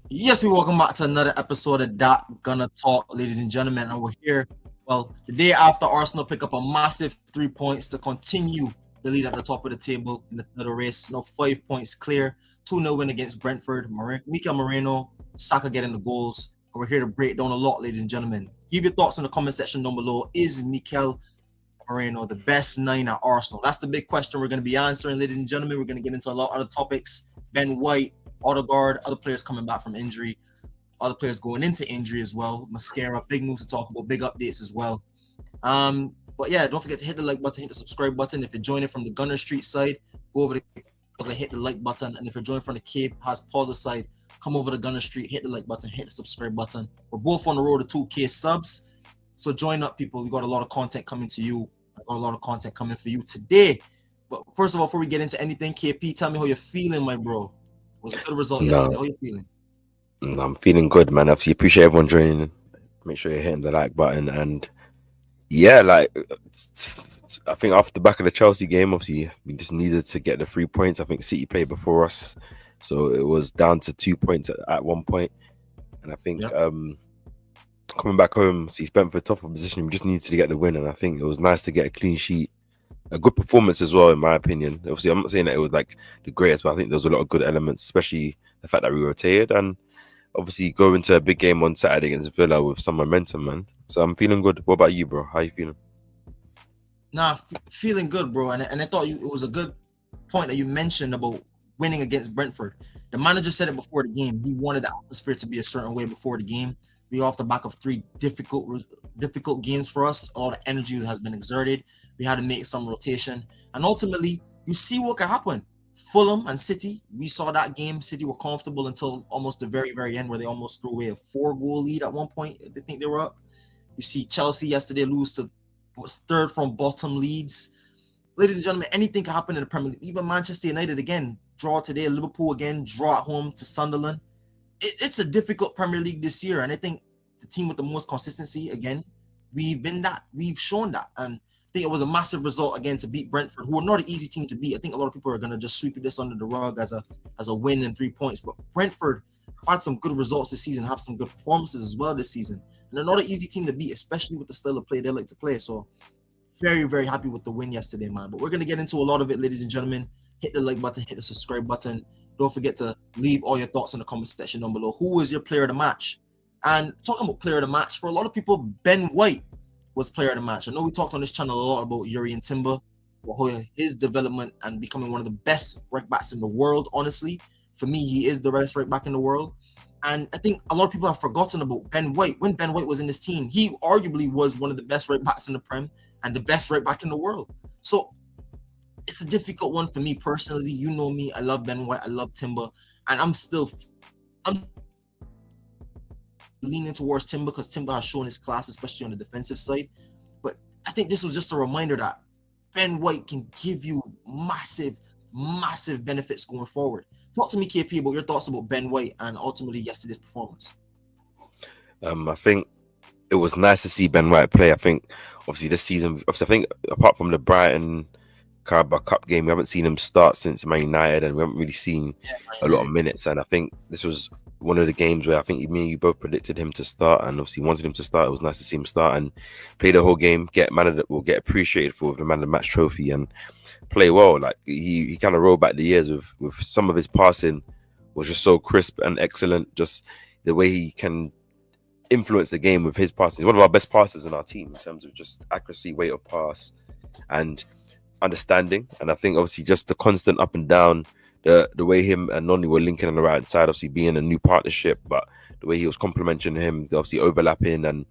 Yes, we welcome back to another episode of That Gonna Talk, ladies and gentlemen. And we're here, well, the day after Arsenal pick up a massive 3 points to continue the lead at the top of the table in the title race. 5 points clear. 2-0 win against Brentford. Mikel Merino, Saka getting the goals. And we're here to break down a lot, ladies and gentlemen. Give your thoughts in the comment section down below. Is Mikel Merino the best nine at Arsenal? That's the big question we're going to be answering, ladies and gentlemen. We're going to get into a lot of other topics. Ben White, Odegaard, other players coming back from injury, other players going into injury as well. Mascara, big news to talk about, big updates as well. But yeah, don't forget to hit the like button, hit the subscribe button. If you're joining from the Gunner Street side, go over to and hit the like button. And if you're joining from the KAPE has pause side, come over to Gunner Street, hit the like button, hit the subscribe button. We're both on the road to 2K subs. So join up, people. We got a lot of content coming to you. I got a lot of content coming for you today. But first of all, before we get into anything, KP, tell me how you're feeling, my bro. It was a good result yesterday. No, How you feeling? no, I'm feeling good, man. Obviously, appreciate everyone joining. Make sure you're hitting the like button. And yeah, I think after the back of the Chelsea game, obviously, we just needed to get the 3 points. I think City played before us. So it was down to 2 points at one point. And I think Yep. coming back home, see, Brentford tougher position. We just needed to get the win. And I think it was nice to get a clean sheet. A good performance as well, in my opinion. Obviously, I'm not saying that it was like the greatest, but I think there was a lot of good elements, especially the fact that we rotated and obviously go into a big game on Saturday against Villa with some momentum, man. So I'm feeling good. What about you, bro? How you feeling? Nah, feeling good, bro. And I thought it was a good point that you mentioned about winning against Brentford. The manager said it before the game. He wanted the atmosphere to be a certain way before the game. We off the back of three difficult games for us. All the energy has been exerted. We had to make some rotation, and ultimately, you see what can happen. Fulham and City, we saw that game. City were comfortable until almost the very end, where they almost threw away a 4-goal lead at one point. They think they were up. You see Chelsea yesterday lose to was third from bottom leads. Ladies and gentlemen, anything can happen in the Premier League. Even Manchester United again, draw today. Liverpool again, draw at home to Sunderland. It's a difficult Premier League this year, and I think the team with the most consistency again, we've shown that, and I think it was a massive result again to beat Brentford, who are not an easy team to beat. I think a lot of people are going to just sweep this under the rug as a win and 3 points, but Brentford have had some good results this season, have some good performances as well this season, and they're not an easy team to beat, especially with the style of play they like to play. So very happy with the win yesterday, man. But we're gonna get into a lot of it, ladies and gentlemen. Hit the like button, hit the subscribe button. Don't forget to leave all your thoughts in the comment section down below. Who was your player of the match? And talking about player of the match, for a lot of people, Ben White was player of the match. I know we talked on this channel a lot about Yuri and Timber, his development and becoming one of the best right backs in the world. Honestly, for me, he is the best right back in the world. And I think a lot of people have forgotten about Ben White. When Ben White was in this team, he arguably was one of the best right backs in the Prem and the best right back in the world. So it's a difficult one for me personally. You know me, I love Ben White, I love Timber, and I'm leaning towards Timber because Timber has shown his class, especially on the defensive side. But I think this was just a reminder that Ben White can give you massive benefits going forward. Talk to me, KP, about your thoughts about Ben White and ultimately yesterday's performance. I think it was nice to see Ben White play. I think obviously this season, obviously I think apart from the Brighton Carabao Cup game, we haven't seen him start since Man United, and we haven't really seen a lot of minutes. And I think this was one of the games where I think me and you both predicted him to start, and obviously wanted him to start. It was nice to see him start and play the whole game, get get appreciated for the man of the match trophy, and play well. Like he kind of rolled back the years with some of his passing was just so crisp and excellent. Just the way he can influence the game with his passing. He's one of our best passers in our team in terms of just accuracy, weight of pass, and understanding. And I think obviously just the constant up and down, the way him and Noni were linking on the right side, obviously being a new partnership, but the way he was complimenting him, obviously overlapping, and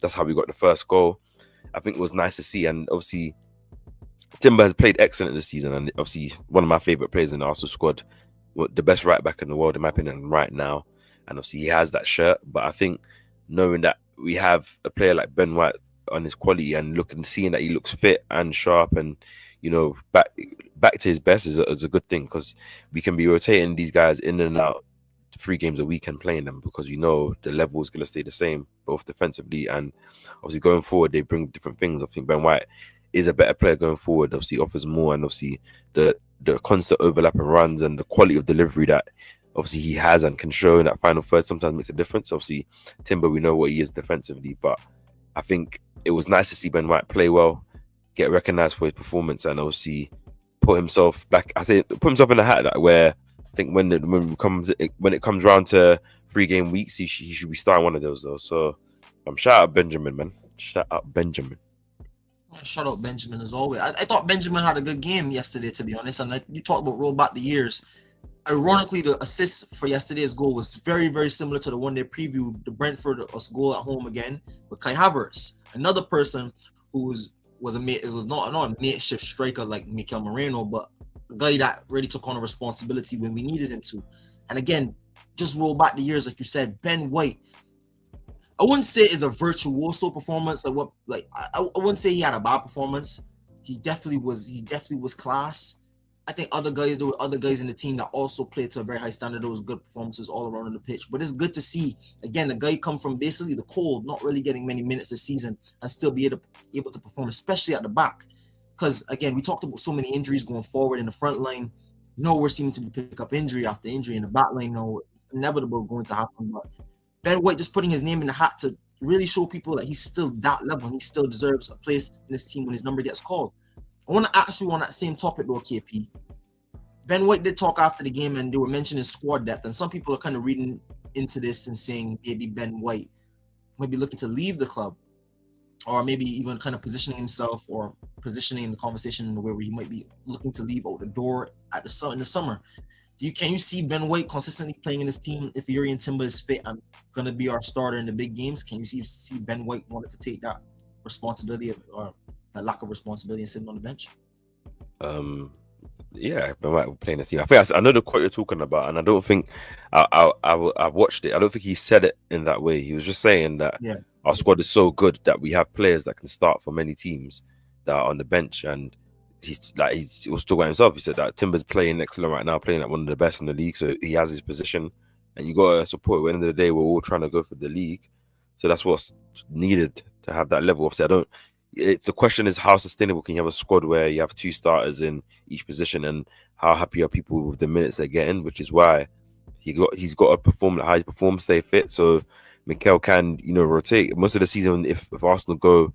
that's how we got the first goal. I think it was nice to see. And obviously Timber has played excellent this season, and obviously one of my favorite players in the Arsenal squad, the best right back in the world in my opinion right now. And obviously he has that shirt, but I think knowing that we have a player like Ben White on his quality and seeing that he looks fit and sharp and back to his best is a good thing, because we can be rotating these guys in and out 3 games a week and playing them, because the level is going to stay the same both defensively and obviously going forward. They bring different things. I think Ben White is a better player going forward, obviously offers more, and obviously the constant overlap and runs and the quality of delivery that obviously he has and can show in that final third sometimes makes a difference. Obviously, Timber, we know what he is defensively, but I think it was nice to see Ben White play well, get recognised for his performance, and obviously put himself back. I think put himself in the hat that where I think when it comes round to 3-game weeks, he should be starting one of those though. So shout out Benjamin, man. Shout out Benjamin. Shout out Benjamin as always. I thought Benjamin had a good game yesterday, to be honest. And you talked about roll back the years. Ironically, the assist for yesterday's goal was very, very similar to the one they previewed, the Brentford goal at home again with Kai Havertz, another person who was not a makeshift striker like Mikel Merino, but a guy that really took on a responsibility when we needed him to. And again, just roll back the years, like you said, Ben White. I wouldn't say it's a virtuoso performance. I wouldn't say he had a bad performance. He definitely was class. I think there were other guys in the team that also played to a very high standard. There was good performances all around on the pitch. But it's good to see, again, a guy come from basically the cold, not really getting many minutes this season, and still be able to perform, especially at the back. Because, again, we talked about so many injuries going forward in the front line. We're seeming to pick up injury after injury in the back line. No, it's inevitable going to happen. But Ben White just putting his name in the hat to really show people that he's still that level. He still deserves a place in this team when his number gets called. I want to ask you on that same topic though, KP. Ben White did talk after the game and they were mentioning squad depth, and some people are kind of reading into this and saying maybe Ben White might be looking to leave the club, or maybe even kind of positioning himself or positioning the conversation in a way where he might be looking to leave out the door in the summer. Can you see Ben White consistently playing in this team if Urian Timber is fit and going to be our starter in the big games? Can you see Ben White wanted to take that responsibility or that lack of responsibility and sitting on the bench? Yeah, Ben White will play in this team. I know the quote you're talking about, and I don't think I've watched it. I don't think he said it in that way. He was just saying that our squad is so good that we have players that can start for many teams that are on the bench, and he was talking about himself. He said that Timber's playing excellent right now, playing at one of the best in the league, so he has his position, and you got to support. At the end of the day, we're all trying to go for the league, so that's what's needed to have that level. Obviously, the question is how sustainable can you have a squad where you have 2 starters in each position, and how happy are people with the minutes they're getting, which is why he's got to perform how he performs, stay fit, so Mikel can rotate most of the season. If Arsenal go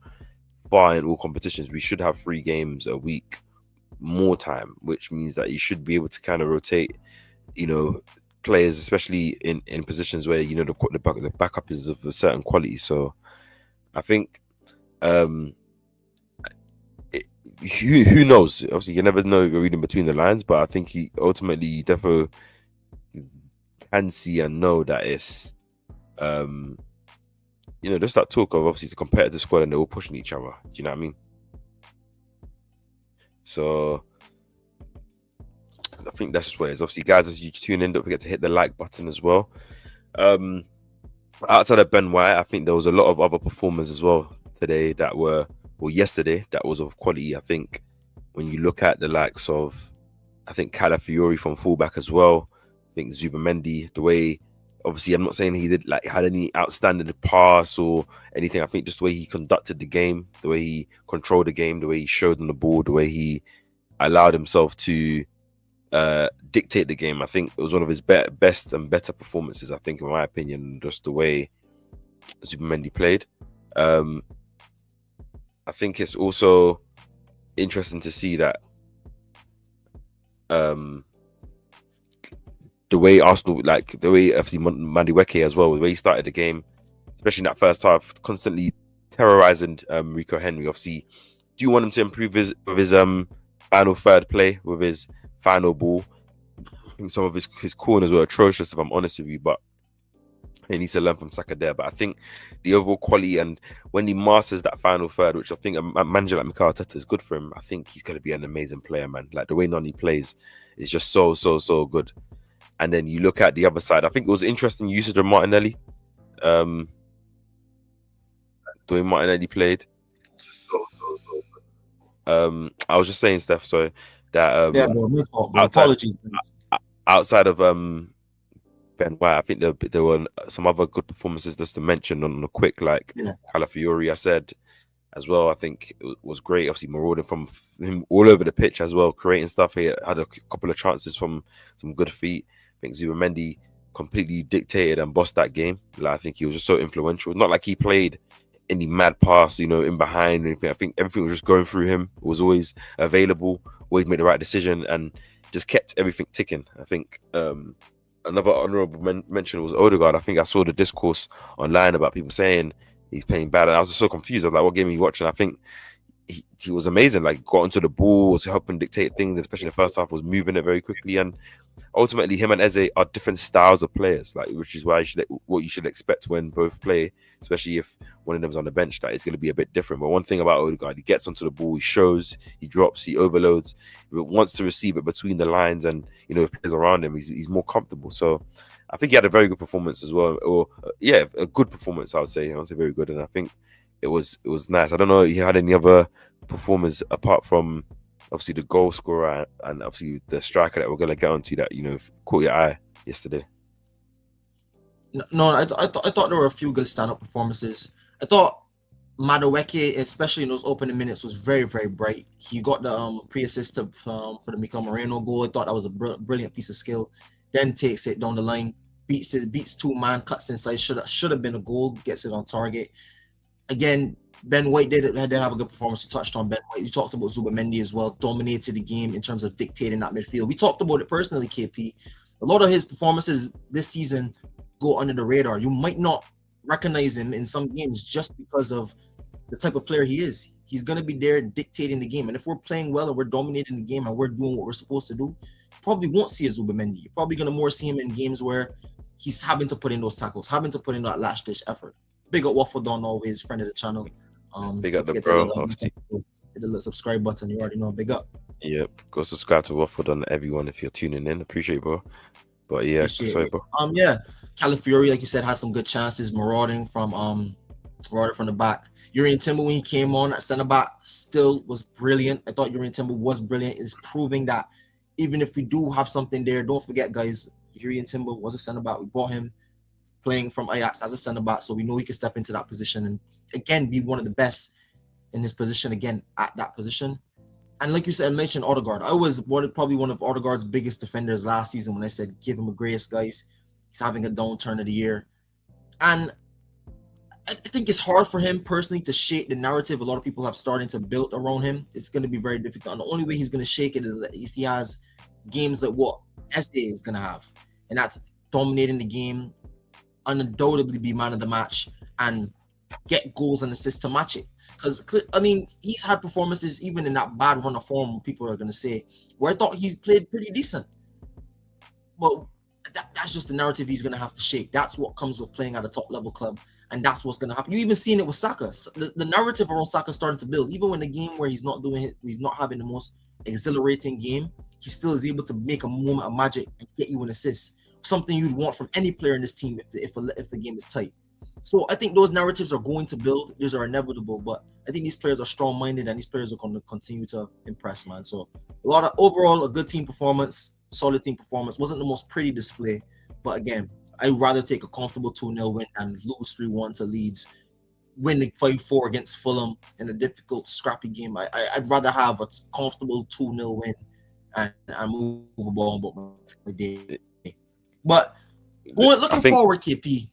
far in all competitions, we should have 3 games a week more time, which means that you should be able to kind of rotate players, especially in positions where the backup is of a certain quality. So I think who knows? Obviously, you never know. You're reading between the lines, but I think he ultimately definitely can see and know that it's just that talk of obviously it's a competitive squad and they're all pushing each other. Do you know what I mean? So I think that's just what it is. Obviously, guys, as you tune in, don't forget to hit the like button as well. Outside of Ben White, I think there was a lot of other performers as well yesterday that was of quality. I think when you look at the likes of, I think Calafiori from fullback as well. I think Zubamendi, the way, obviously I'm not saying he had any outstanding pass or anything. I think just the way he conducted the game, the way he controlled the game, the way he showed on the ball, the way he allowed himself to dictate the game. I think it was one of his best and better performances, I think, in my opinion, just the way Zubamendi played. I think it's also interesting to see that the way Arsenal, the way FC Mandiweke as well, the way he started the game, especially in that first half, constantly terrorizing Rico Henry. Obviously, do you want him to improve with his final third play, with his final ball? I think some of his corners were atrocious, if I'm honest with you, but he needs to learn from Saka there. But I think the overall quality, and when he masters that final third, which I think a manager like Mikel Arteta is good for him, I think he's going to be an amazing player, man. Like the way Nani plays is just so good. And then you look at the other side. I think it was interesting usage of Martinelli. The way Martinelli played. It's just so good. I was just saying, Steph, sorry, that apologies. Outside of Ben White, I think there were some other good performances just to mention on the quick, like Calafiori, I said as well. I think it was great. Obviously, marauding from him all over the pitch as well, creating stuff. He had a couple of chances from some good feet. think Zubamendi completely dictated and bossed that game. Like, I think he was just so influential. Not like he played any mad pass, in behind or anything. I think everything was just going through him. It was always available, always made the right decision, and just kept everything ticking. I think another honourable mention was Odegaard. I think I saw the discourse online about people saying he's playing bad. And I was just so confused. I was like, what game are you watching? I think he was amazing. Like, got onto the ball, was helping dictate things, especially in the first half, was moving it very quickly. And ultimately, him and Eze are different styles of players, like, which is why what you should expect when both play, especially if one of them's on the bench, that it's going to be a bit different. But one thing about Odegaard, he gets onto the ball, he shows, he drops, he overloads, he wants to receive it between the lines, and players around him, he's more comfortable. So I think he had a very good performance as well, or a good performance. I would say very good, and I think it was nice. I don't know if you had any other performers apart from obviously the goal scorer and obviously the striker that we're going to get onto that caught your eye yesterday. No, I thought there were a few good stand-up performances. I thought Madueke, especially in those opening minutes, was very, very bright. He got the pre-assist for the Mikel Merino goal. I thought that was a brilliant piece of skill. Then takes it down the line, beats two man, cuts inside. Should have been a goal. Gets it on target. Again, Ben White did have a good performance. You touched on Ben White. You talked about Zubamendi as well. Dominated the game in terms of dictating that midfield. We talked about it personally, KP. A lot of his performances this season go under the radar. You might not recognize him in some games just because of the type of player he is. He's going to be there dictating the game. And if we're playing well and we're dominating the game and we're doing what we're supposed to do, you probably won't see a Zubamendi. You're probably going to more see him in games where he's having to put in those tackles, having to put in that last-ditch effort. Big up Waffle Don, always friend of the channel. Big up the bro. Hit the little subscribe button. You already know. Big up. Yep. Go subscribe to Waffle Don, everyone, if you're tuning in. Appreciate it, bro. But yeah, sorry, bro. Calafiori, like you said, had some good chances. Marauding from the back. Urian Timber, when he came on at centre back, still was brilliant. I thought Urian Timber was brilliant. It's proving that even if we do have something there, don't forget, guys, Urian Timber was a centre back. We bought him playing from Ajax as a centre back, so we know he can step into that position and again be one of the best in his position again at that position. And like you said, mentioned Odegaard. I was probably one of Odegaard's biggest defenders last season when I said give him a grace, guys. He's having a downturn of the year, and I think it's hard for him personally to shake the narrative a lot of people have started to build around him. It's going to be very difficult. And the only way he's going to shake it is if he has games like what Eze is going to have, and that's dominating the game, undoubtedly be man of the match, and get goals and assists to match it. Because, I mean, he's had performances even in that bad run of form, people are going to say, where I thought he's played pretty decent. But that's just the narrative he's going to have to shake. That's what comes with playing at a top-level club, and that's what's going to happen. You even seen it with Saka. The narrative around Saka starting to build. Even when the game where he's not having the most exhilarating game, he still is able to make a moment of magic and get you an assist. Something you'd want from any player in this team if the game is tight. So I think those narratives are going to build. These are inevitable, but I think these players are strong-minded and these players are going to continue to impress, man. So overall a good team performance, solid team performance. Wasn't the most pretty display, but again, I'd rather take a comfortable 2-0 win and lose 3-1 to Leeds, winning 5-4 against Fulham in a difficult, scrappy game. I'd rather have a comfortable 2-0 win and move a ball about my day. But looking forward, KP.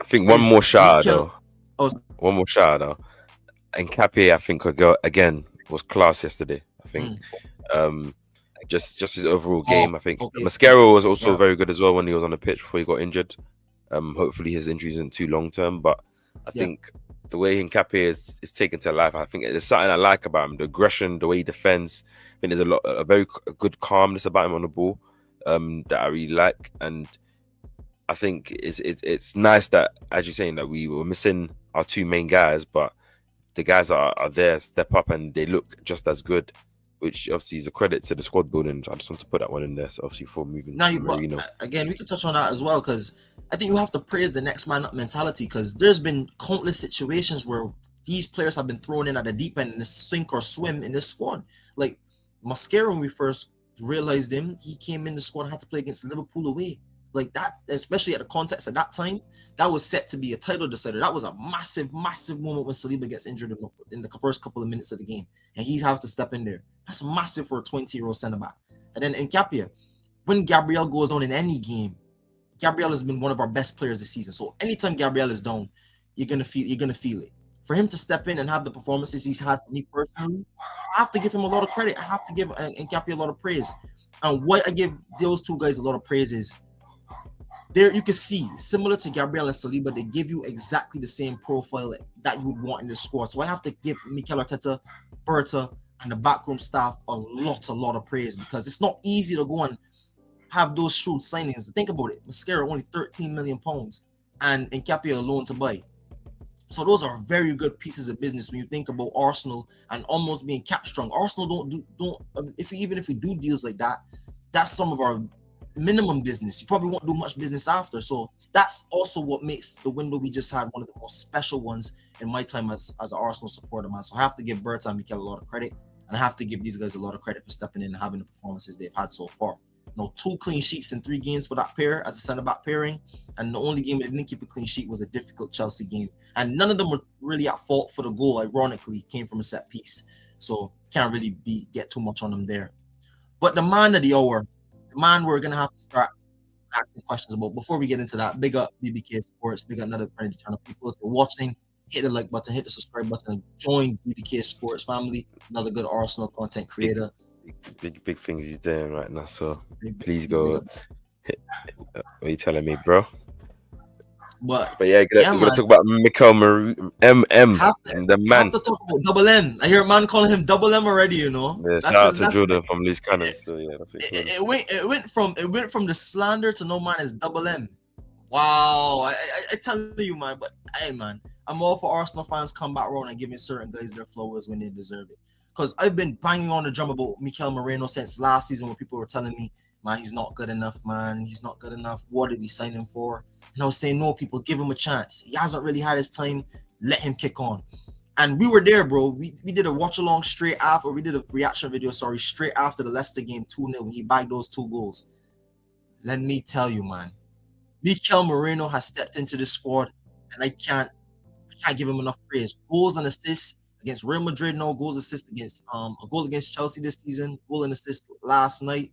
I think one more shout out though. And KAPE, I think again was class yesterday. I think just his overall game. I think Mascaro was also very good as well when he was on the pitch before he got injured. Hopefully his injury isn't too long term, but I think the way KAPE is taken to life, I think there's something I like about him. The aggression, the way he defends. I think there's a very good calmness about him on the ball that I really like. And I think it's nice that, as you're saying, that we were missing our two main guys, but the guys that are there step up and they look just as good, which obviously is a credit to the squad building. I just want to put that one in there. So obviously before moving to Marino. Again, we can touch on that as well, because I think you have to praise the next man up mentality, because there's been countless situations where these players have been thrown in at the deep end in a sink or swim in this squad. Like Mascara, when we first realized him, he came in the squad and had to play against Liverpool away. Like that, especially at the context at that time, that was set to be a title decider. That was a massive, massive moment when Saliba gets injured in the first couple of minutes of the game, and he has to step in there. That's massive for a 20-year-old centre back. And then in KAPE, when Gabriel goes down in any game, Gabriel has been one of our best players this season. So anytime Gabriel is down, you're gonna feel it. For him to step in and have the performances he's had for me personally, I have to give him a lot of credit. I have to give Nkapie a lot of praise. And why I give those two guys a lot of praise is there you can see, similar to Gabriel and Saliba, they give you exactly the same profile that you would want in the squad. So I have to give Mikel Arteta, Berta, and the backroom staff a lot of praise, because it's not easy to go and have those shrewd signings. Think about it. Mascara only £13 million and Nkapie alone to buy. So those are very good pieces of business when you think about Arsenal and almost being cap strong. Arsenal if we do deals like that, that's some of our minimum business. You probably won't do much business after. So that's also what makes the window we just had one of the most special ones in my time as an Arsenal supporter, man. So I have to give Berta and Mikel a lot of credit, and I have to give these guys a lot of credit for stepping in and having the performances they've had so far. 2 clean sheets in 3 games for that pair as a centre-back pairing, and the only game they didn't keep a clean sheet was a difficult Chelsea game. And none of them were really at fault for the goal, ironically, came from a set piece. So can't really get too much on them there. But the man of the hour, the man we're going to have to start asking questions about. Before we get into that, big up BBK Sports, big up another friendly channel. People, if you're watching, hit the like button, hit the subscribe button, and join BBK Sports family, another good Arsenal content creator. Big things he's doing right now. So please go. What are you telling me, bro? But yeah, we're gonna talk about Mikel Merino, and the man. Have to talk about Double M. I hear a man calling him Double M already. Yeah, shout out to Jordan from Loose Cannons. Still, yeah, that's it went from the slander to no man is Double M. Wow, I tell you, man. But hey, man, I'm all for Arsenal fans come back around and giving certain guys their flowers when they deserve it. Because I've been banging on the drum about Mikel Merino since last season, when people were telling me, man, he's not good enough, man. He's not good enough. What did we sign him for? And I was saying, no, people, give him a chance. He hasn't really had his time. Let him kick on. And we were there, bro. We did a watch along straight after, or we did a reaction video, straight after the Leicester game 2-0 when he bagged those 2 goals. Let me tell you, man, Mikel Merino has stepped into this squad, and I can't give him enough praise. Goals and assists against Real Madrid, no goals, assists against a goal against Chelsea this season, goal and assist last night,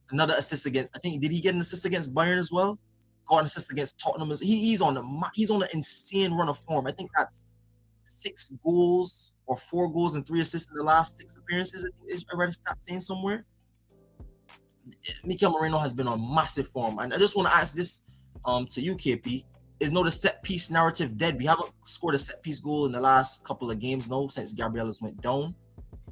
another assist against, I think, did he get an assist against Bayern as well? Got an assist against Tottenham. He's on an insane run of form. I think that's 6 goals or 4 goals and 3 assists in the last 6 appearances. I read a stat saying somewhere. Mikel Merino has been on massive form, and I just want to ask this to you, KP. Is the set piece narrative dead? We haven't scored a set piece goal in the last couple of games, since Gabriel's went down.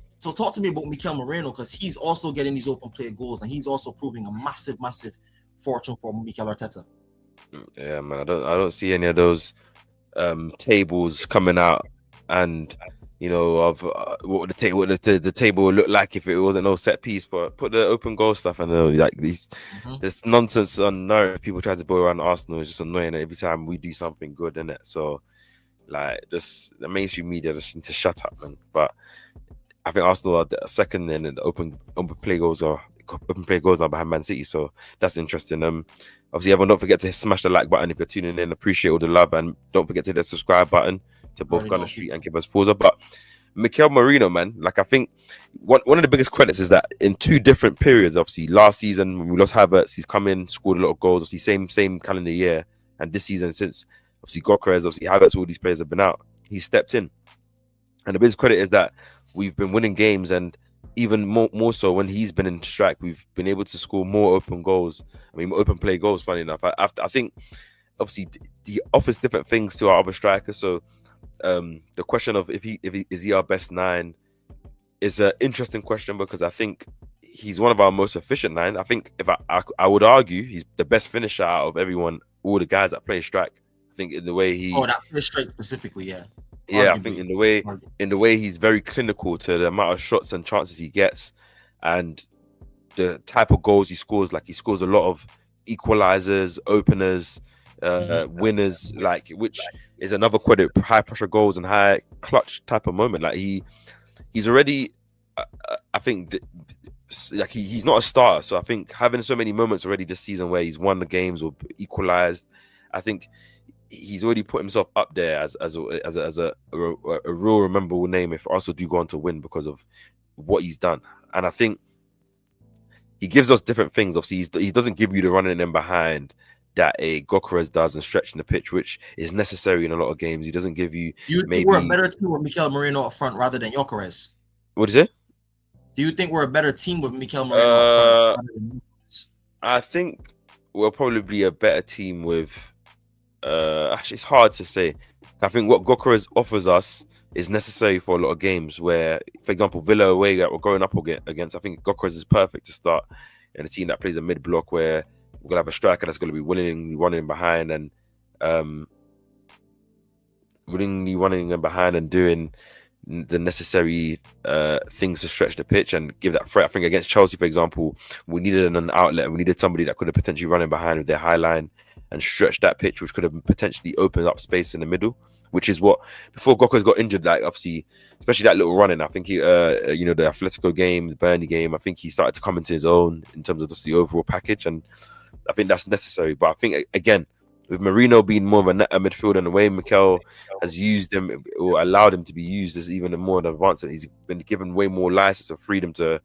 So talk to me about Mikel Merino, because he's also getting these open play goals, and he's also proving a massive fortune for Mikel Arteta. Yeah, man, I don't see any of those tables coming out, and of what the table would look like if it wasn't no set piece, but put the open goal stuff. And like this nonsense on narrative people try to boil around Arsenal is just annoying every time we do something good, in it. So like, just the mainstream media just need to shut up, man. But I think Arsenal are second in the open play goals are behind Man City, so that's interesting. Obviously, everyone, don't forget to smash the like button if you're tuning in. Appreciate all the love, and don't forget to hit the subscribe button to both Gunner Street and give us pause. But Mikel Merino, man, like, I think one of the biggest credits is that in 2 different periods, obviously last season when we lost Havertz, he's come in, scored a lot of goals. Obviously, same calendar year, and this season, since obviously Gyökeres, obviously Havertz, all these players have been out, he stepped in, and the biggest credit is that we've been winning games, and even more so when he's been in strike, we've been able to score more open goals. I mean, open play goals. Funny enough, I think obviously he offers different things to our other strikers. So the question of if he is he our best 9 is an interesting question, because I think he's one of our most efficient 9. I think if I would argue he's the best finisher out of everyone, all the guys that play strike. I think in the way he that strike specifically, yeah. Yeah, I think in the way he's very clinical to the amount of shots and chances he gets, and the type of goals he scores. Like, he scores a lot of equalizers, openers, winners, like, which is another credit. High pressure goals and high clutch type of moment. Like, he's already, I think, like, he's not a starter. So I think having so many moments already this season where he's won the games or equalized, I think he's already put himself up there as a real rememberable name if Arsenal do go on to win, because of what he's done. And I think he gives us different things. Obviously, he doesn't give you the running in behind that a Gokeres does and stretching the pitch, which is necessary in a lot of games. He doesn't give you Do you think we're a maybe better team with Mikel Merino up front rather than Gyökeres? what is it? Do you think we're a better team with Mikel Merino up front Uh, rather than Gyökeres? I think we'll probably be a better team with. Actually, it's hard to say. I think what Gokeres offers us is necessary for a lot of games. Where, for example, Villa away that we're going up against, I think Gokeres is perfect to start in a team that plays a mid block where we're gonna have a striker that's gonna be willingly running behind and um, willingly running in behind and doing the necessary things to stretch the pitch and give that threat. I think against Chelsea, for example, we needed an outlet and we needed somebody that could have potentially run in behind with their high line and stretch that pitch, which could have potentially opened up space in the middle, which is what before Goko's got injured, like obviously, especially that little running. I think he, the Atletico game, the Burnley game, I think he started to come into his own in terms of just the overall package, and I think that's necessary. But I think again, with Merino being more of a midfielder and the way Mikel has used him or allowed him to be used as even more advanced, he's been given way more license and freedom to,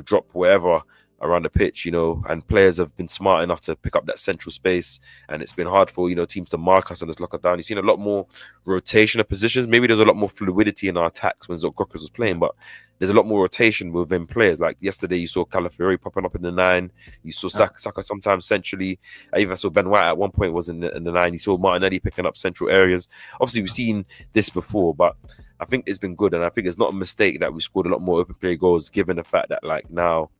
drop wherever around the pitch, and players have been smart enough to pick up that central space, and it's been hard for teams to mark us and just lock us down. You've seen a lot more rotation of positions. Maybe there's a lot more fluidity in our attacks when Zokokos was playing, but there's a lot more rotation within players. Like yesterday, you saw Calafiori popping up in the 9. You saw Saka sometimes centrally. I even saw Ben White at one point was in the 9. You saw Martinelli picking up central areas. Obviously, we've seen this before, but I think it's been good, and I think it's not a mistake that we scored a lot more open play goals, given the fact that now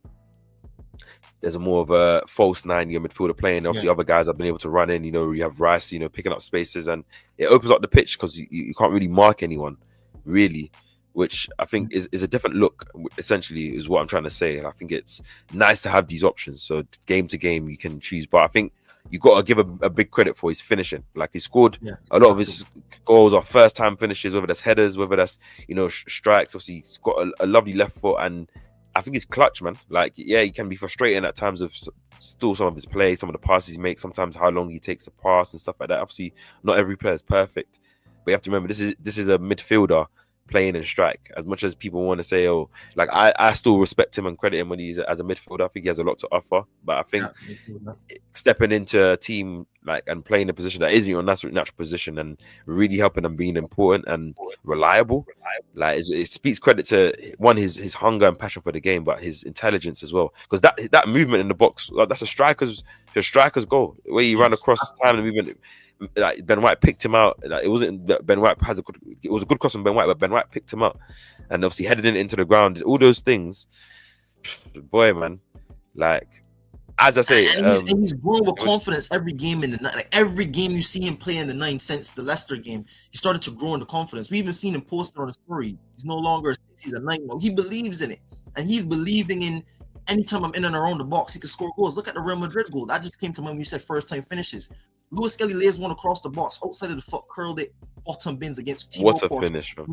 there's a more of a false 9 year midfielder playing. Obviously, other guys have been able to run in. You have Rice, picking up spaces, and it opens up the pitch because you can't really mark anyone, really, which I think is a different look. Essentially, is what I'm trying to say. I think it's nice to have these options. So game to game, you can choose. But I think you got to give a big credit for his finishing. Like he scored a lot of his goals are first time finishes, whether that's headers, whether that's strikes. Obviously, he's got a lovely left foot and I think he's clutch, man. Like, yeah, he can be frustrating at times of still some of his play, some of the passes he makes, sometimes how long he takes to pass and stuff like that. Obviously, not every player is perfect, but you have to remember this is a midfielder playing in strike. As much as people want to say, oh, like I still respect him and credit him when he's as a midfielder. I think he has a lot to offer, but I think stepping into a team and playing a position that isn't your natural position and really helping them being important and reliable, it speaks credit to one his hunger and passion for the game, but his intelligence as well. Because that movement in the box, that's a striker's goal. Where he ran across time and movement. Like Ben White picked him out. It wasn't that Ben White it was a good cross from Ben White, but Ben White picked him up and obviously headed it into the ground. All those things, boy, man. Like as I say, and he's growing with confidence every game in the night. Like every game you see him play in the 9 since the Leicester game, he started to grow in the confidence. We even seen him posted on the story. He's no longer a 6, he's a 9 now. He believes in it, and he's believing in. Anytime I'm in and around the box, he can score goals. Look at the Real Madrid goal. That just came to mind when you said first time finishes. Lewis Skelly lays one across the box, outside of the foot, curled it, bottom bins against Thibaut. What a finish, man.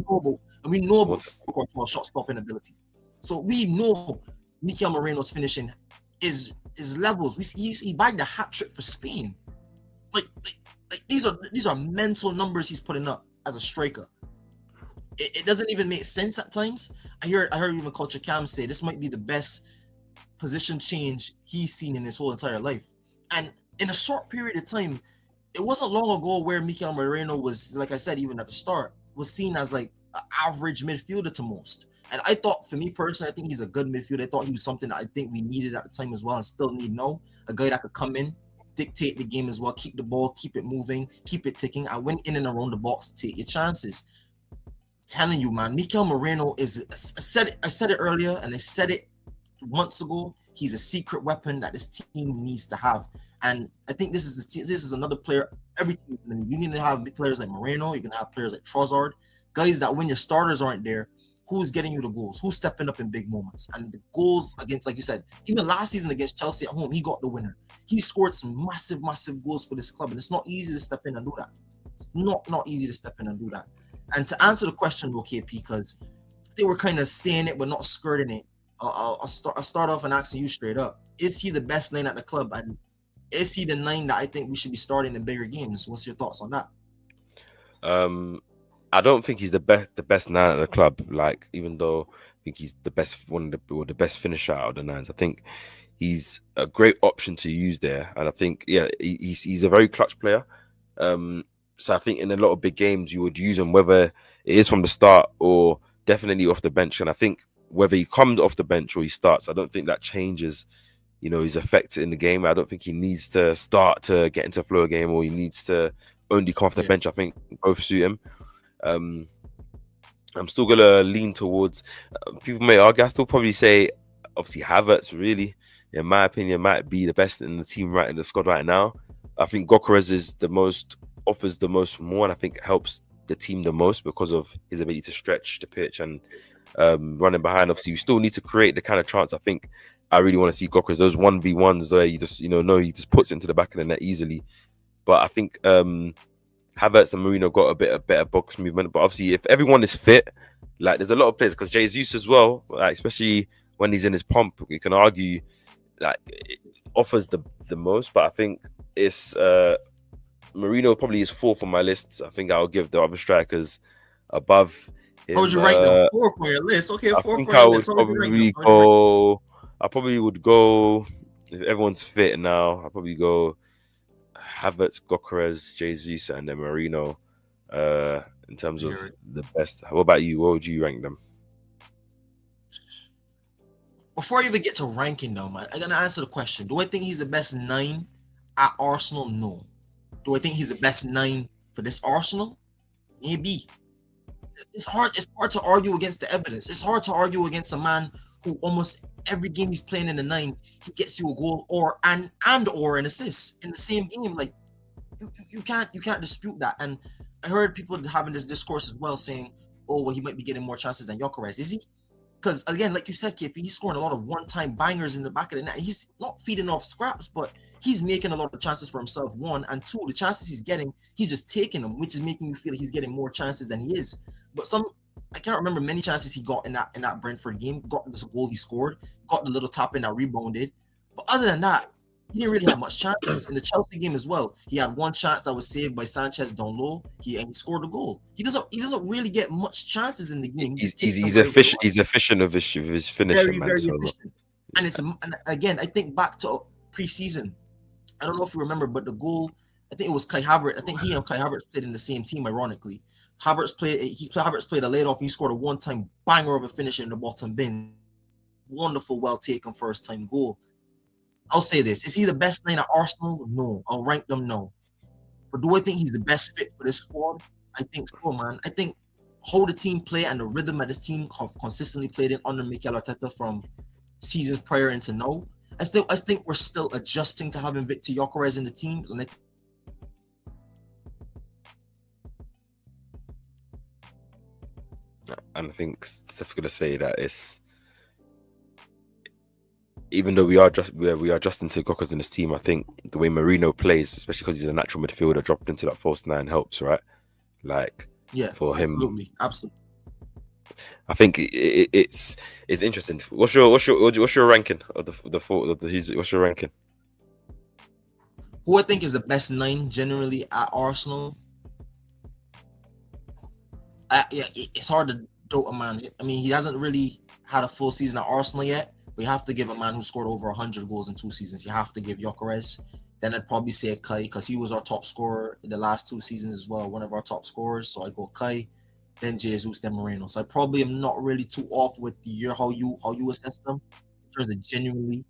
And we know about Courtois' shot stopping ability. So we know Mikel Merino's finishing is levels. He bagged a hat trick for Spain. Like these are mental numbers he's putting up as a striker. It doesn't even make sense at times. I heard even Culture Cam say this might be the best position change he's seen in his whole entire life. And in a short period of time, it wasn't long ago where Mikel Merino was, like I said, even at the start, was seen as like an average midfielder to most. And I thought, for me personally, I think he's a good midfielder. I thought he was something that I think we needed at the time as well and still need now. A guy that could come in, dictate the game as well, keep the ball, keep it moving, keep it ticking. I went in and around the box, take your chances. I'm telling you, man, Mikel Merino is, I said it earlier and I said it months ago. He's a secret weapon that this team needs to have, and I think this is another player. Every team you need to have players like Moreno. You're gonna have players like Trossard, guys that when your starters aren't there, who's getting you the goals? Who's stepping up in big moments? And the goals against, like you said, even last season against Chelsea at home, he got the winner. He scored some massive goals for this club, and it's not easy to step in and do that. It's not easy to step in and do that. And to answer the question, KP, because they were kind of saying it but not skirting it. I'll start off and asking you straight up: is he the best 9 at the club, and is he the 9 that I think we should be starting in bigger games? What's your thoughts on that? I don't think he's the best 9 at the club. Like, even though I think he's the best the best finisher out of the 9s, I think he's a great option to use there. And I think, yeah, he's a very clutch player. So I think in a lot of big games you would use him, whether it is from the start or definitely off the bench. And I think whether he comes off the bench or he starts, I don't think that changes, his effect in the game. I don't think he needs to start to get into flow game, or he needs to only come off the Yeah, bench. I think both suit him. Um, I'm still gonna lean towards people may argue. I still probably say obviously Havertz really, in my opinion, might be the best in the team right in the squad right now. I think Gokeres is the most offers the most more, and I think helps the team the most because of his ability to stretch the pitch and running behind. Obviously, you still need to create the kind of chance. I think I really want to see Gokeres, those 1v1s where you just he just puts it into the back of the net easily. But I think Havertz and Merino got a better box movement. But obviously, if everyone is fit, like there's a lot of players, because Jesus as well, like especially when he's in his pump, you can argue like it offers the most. But I think it's Merino probably is fourth on my list. I think I'll give the other strikers above how would him. you rank them? Fourth on your list. Okay, I fourth think on I your would list. How would you rank them? probably How would you rank go. I probably would go if everyone's fit now. I'll probably go Havertz, Gokeres, Jesus, and then Merino. In terms them? of Yeah, the best. What about you? What would you rank them? before I even get to ranking them, I'm gonna answer the question. Do I think he's the best nine at Arsenal? No. Do I think he's the best nine for this Arsenal? Maybe. It's hard to argue against the evidence. It's hard to argue against a man who almost every game he's playing in the nine, he gets you a goal or an assist in the same game. Like you can't dispute that. And I heard people having this discourse as well, saying, "Oh, well, he might be getting more chances than Gyökeres." Is he? Because again, like you said, KP, he's scoring a lot of one-time bangers in the back of the net. He's not feeding off scraps, but he's making a lot of chances for himself. One and two, the chances he's getting, he's just taking them, which is making you feel like he's getting more chances than he is. But I can't remember many chances he got in that Brentford game. Got this goal he scored, got the little tap in that rebounded. But other than that, he didn't really have much chances. In the Chelsea game as well, he had one chance that was saved by Sanchez down low. And he scored a goal. He doesn't really get much chances in the game. He He's just he's, takes them he's wherever he efficient. wants. He's efficient of his finishing, Very, man. very So efficient. And again, I think back to preseason. I don't know if you remember, but the goal, I think it was Kai Havertz. I think he and Kai Havertz played in the same team, ironically. Havertz played a laid off. He scored a one-time banger of a finish in the bottom bin. Wonderful, well taken first time goal. I'll say this: is he the best nine at Arsenal? No. I'll rank them no. But do I think he's the best fit for this squad? I think so, man. I think how the team play and the rhythm that this team have consistently played in under Mikel Arteta from seasons prior into now. I think we're still adjusting to having Victor Gyökeres in the team, and and I think Steph's gonna say that it's even though we are adjusting to Gokeres in this team. I think the way Merino plays, especially because he's a natural midfielder, dropped into that false nine helps, right? Like yeah, for him, absolutely. I think it's interesting. What's your ranking of what's your ranking? Who I think is the best nine generally at Arsenal? Yeah, it's hard to doubt a man. I mean, he hasn't really had a full season at Arsenal yet. We have to give a man who scored over 100 goals in 2 seasons. You have to give Gyökeres. Then I'd probably say Kai, because he was our top scorer in the last 2 seasons as well, one of our top scorers. So I go Kai, then Jesus, then Moreno. So I probably am not really too off with how you assess them in terms of genuinely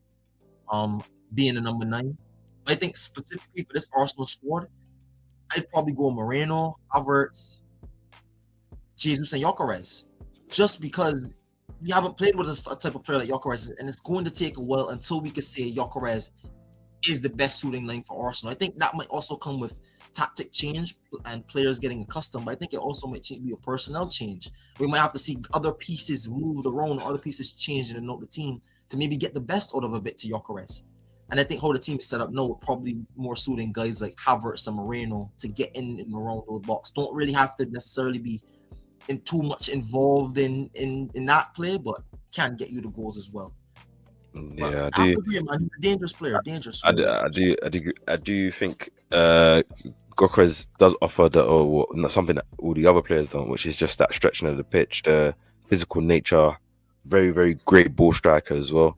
being the number nine. But I think specifically for this Arsenal squad, I'd probably go Moreno, Havertz, Jesus, and Gyökeres, just because we haven't played with a type of player like Gyökeres, and it's going to take a while until we can say Gyökeres is the best suiting line for Arsenal. I think that might also come with tactic change and players getting accustomed, but I think it also might be a personnel change. We might have to see other pieces moved around, other pieces changed in the team to maybe get the best out of a bit to Gyökeres. And I think how the team is set up now, probably more suiting guys like Havertz and Moreno to get in and around those box. Don't really have to necessarily be too much involved in that play, but can get you the goals as well. But Yeah, I I have do. to agree, man. He's a dangerous player. Dangerous. I do think Gokeres does offer something that all the other players don't, which is just that stretching of the pitch, the physical nature, very, very great ball striker as well.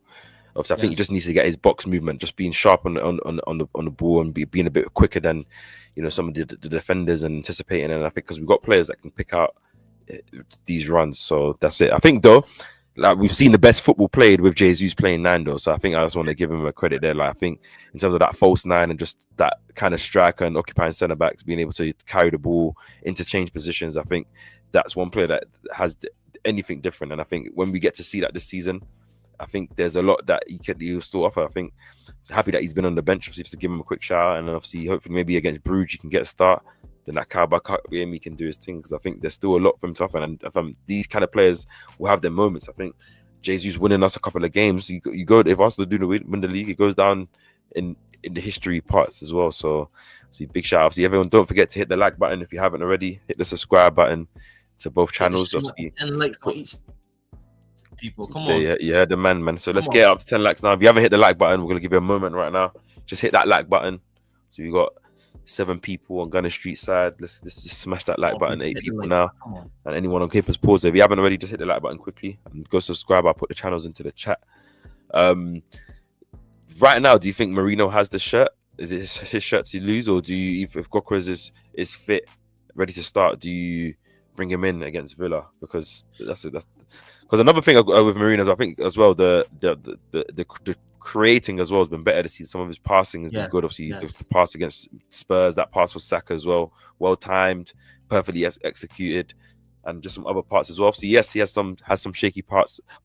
Obviously, I think he just Yes. needs to get his box movement, just being sharp on the ball and being a bit quicker than some of the defenders and anticipating. And I think because we've got players that can pick out uh, these runs, so that's it. I think though, like we've seen the best football played with Jesus playing nine though, so I think I just want to give him a credit there. Like I think in terms of that false nine and just that kind of striker and occupying centre backs being able to carry the ball, interchange positions, I think that's one player that has anything different. And I think when we get to see that this season, I think there's a lot that he'll still offer. I think happy that he's been on the bench, obviously, just to give him a quick shout out, and then obviously hopefully maybe against Bruges he can get a start. Then that Carabao Cup game he can do his thing, because I think there's still a lot for him to offer. And if these kind of players will have their moments. I think Jesus winning us a couple of games. You go if Arsenal do win the league, it goes down in the history parts as well. So see, big shout out. See everyone, don't forget to hit the like button if you haven't already. Hit the subscribe button to both Hit the channels. stream up Obviously, to 10 likes on each people. Come on. there, you heard the man. So let's Come get on. up to 10 likes now. If you haven't hit the like button, we're gonna give you a moment right now. Just hit that like button. So we got 7 people on Gunner Street side. Let's just smash that like button. 8 Hit the people like now. button. Come on. And anyone on Capers Pause, if you haven't already, just hit the like button quickly and go subscribe. I'll put the channels into the chat. Right now, do you think Merino has the shirt? Is it his shirt to lose, or do you, if Gokras is fit, ready to start, do you bring him in against Villa? Because that's because another thing with Merino, I think as well, the creating as well has been better this season. Some of his passing has been good. Obviously, the pass against Spurs, that pass for Saka as well, well timed, perfectly executed, and just some other parts as well. Obviously, yes, he has some shaky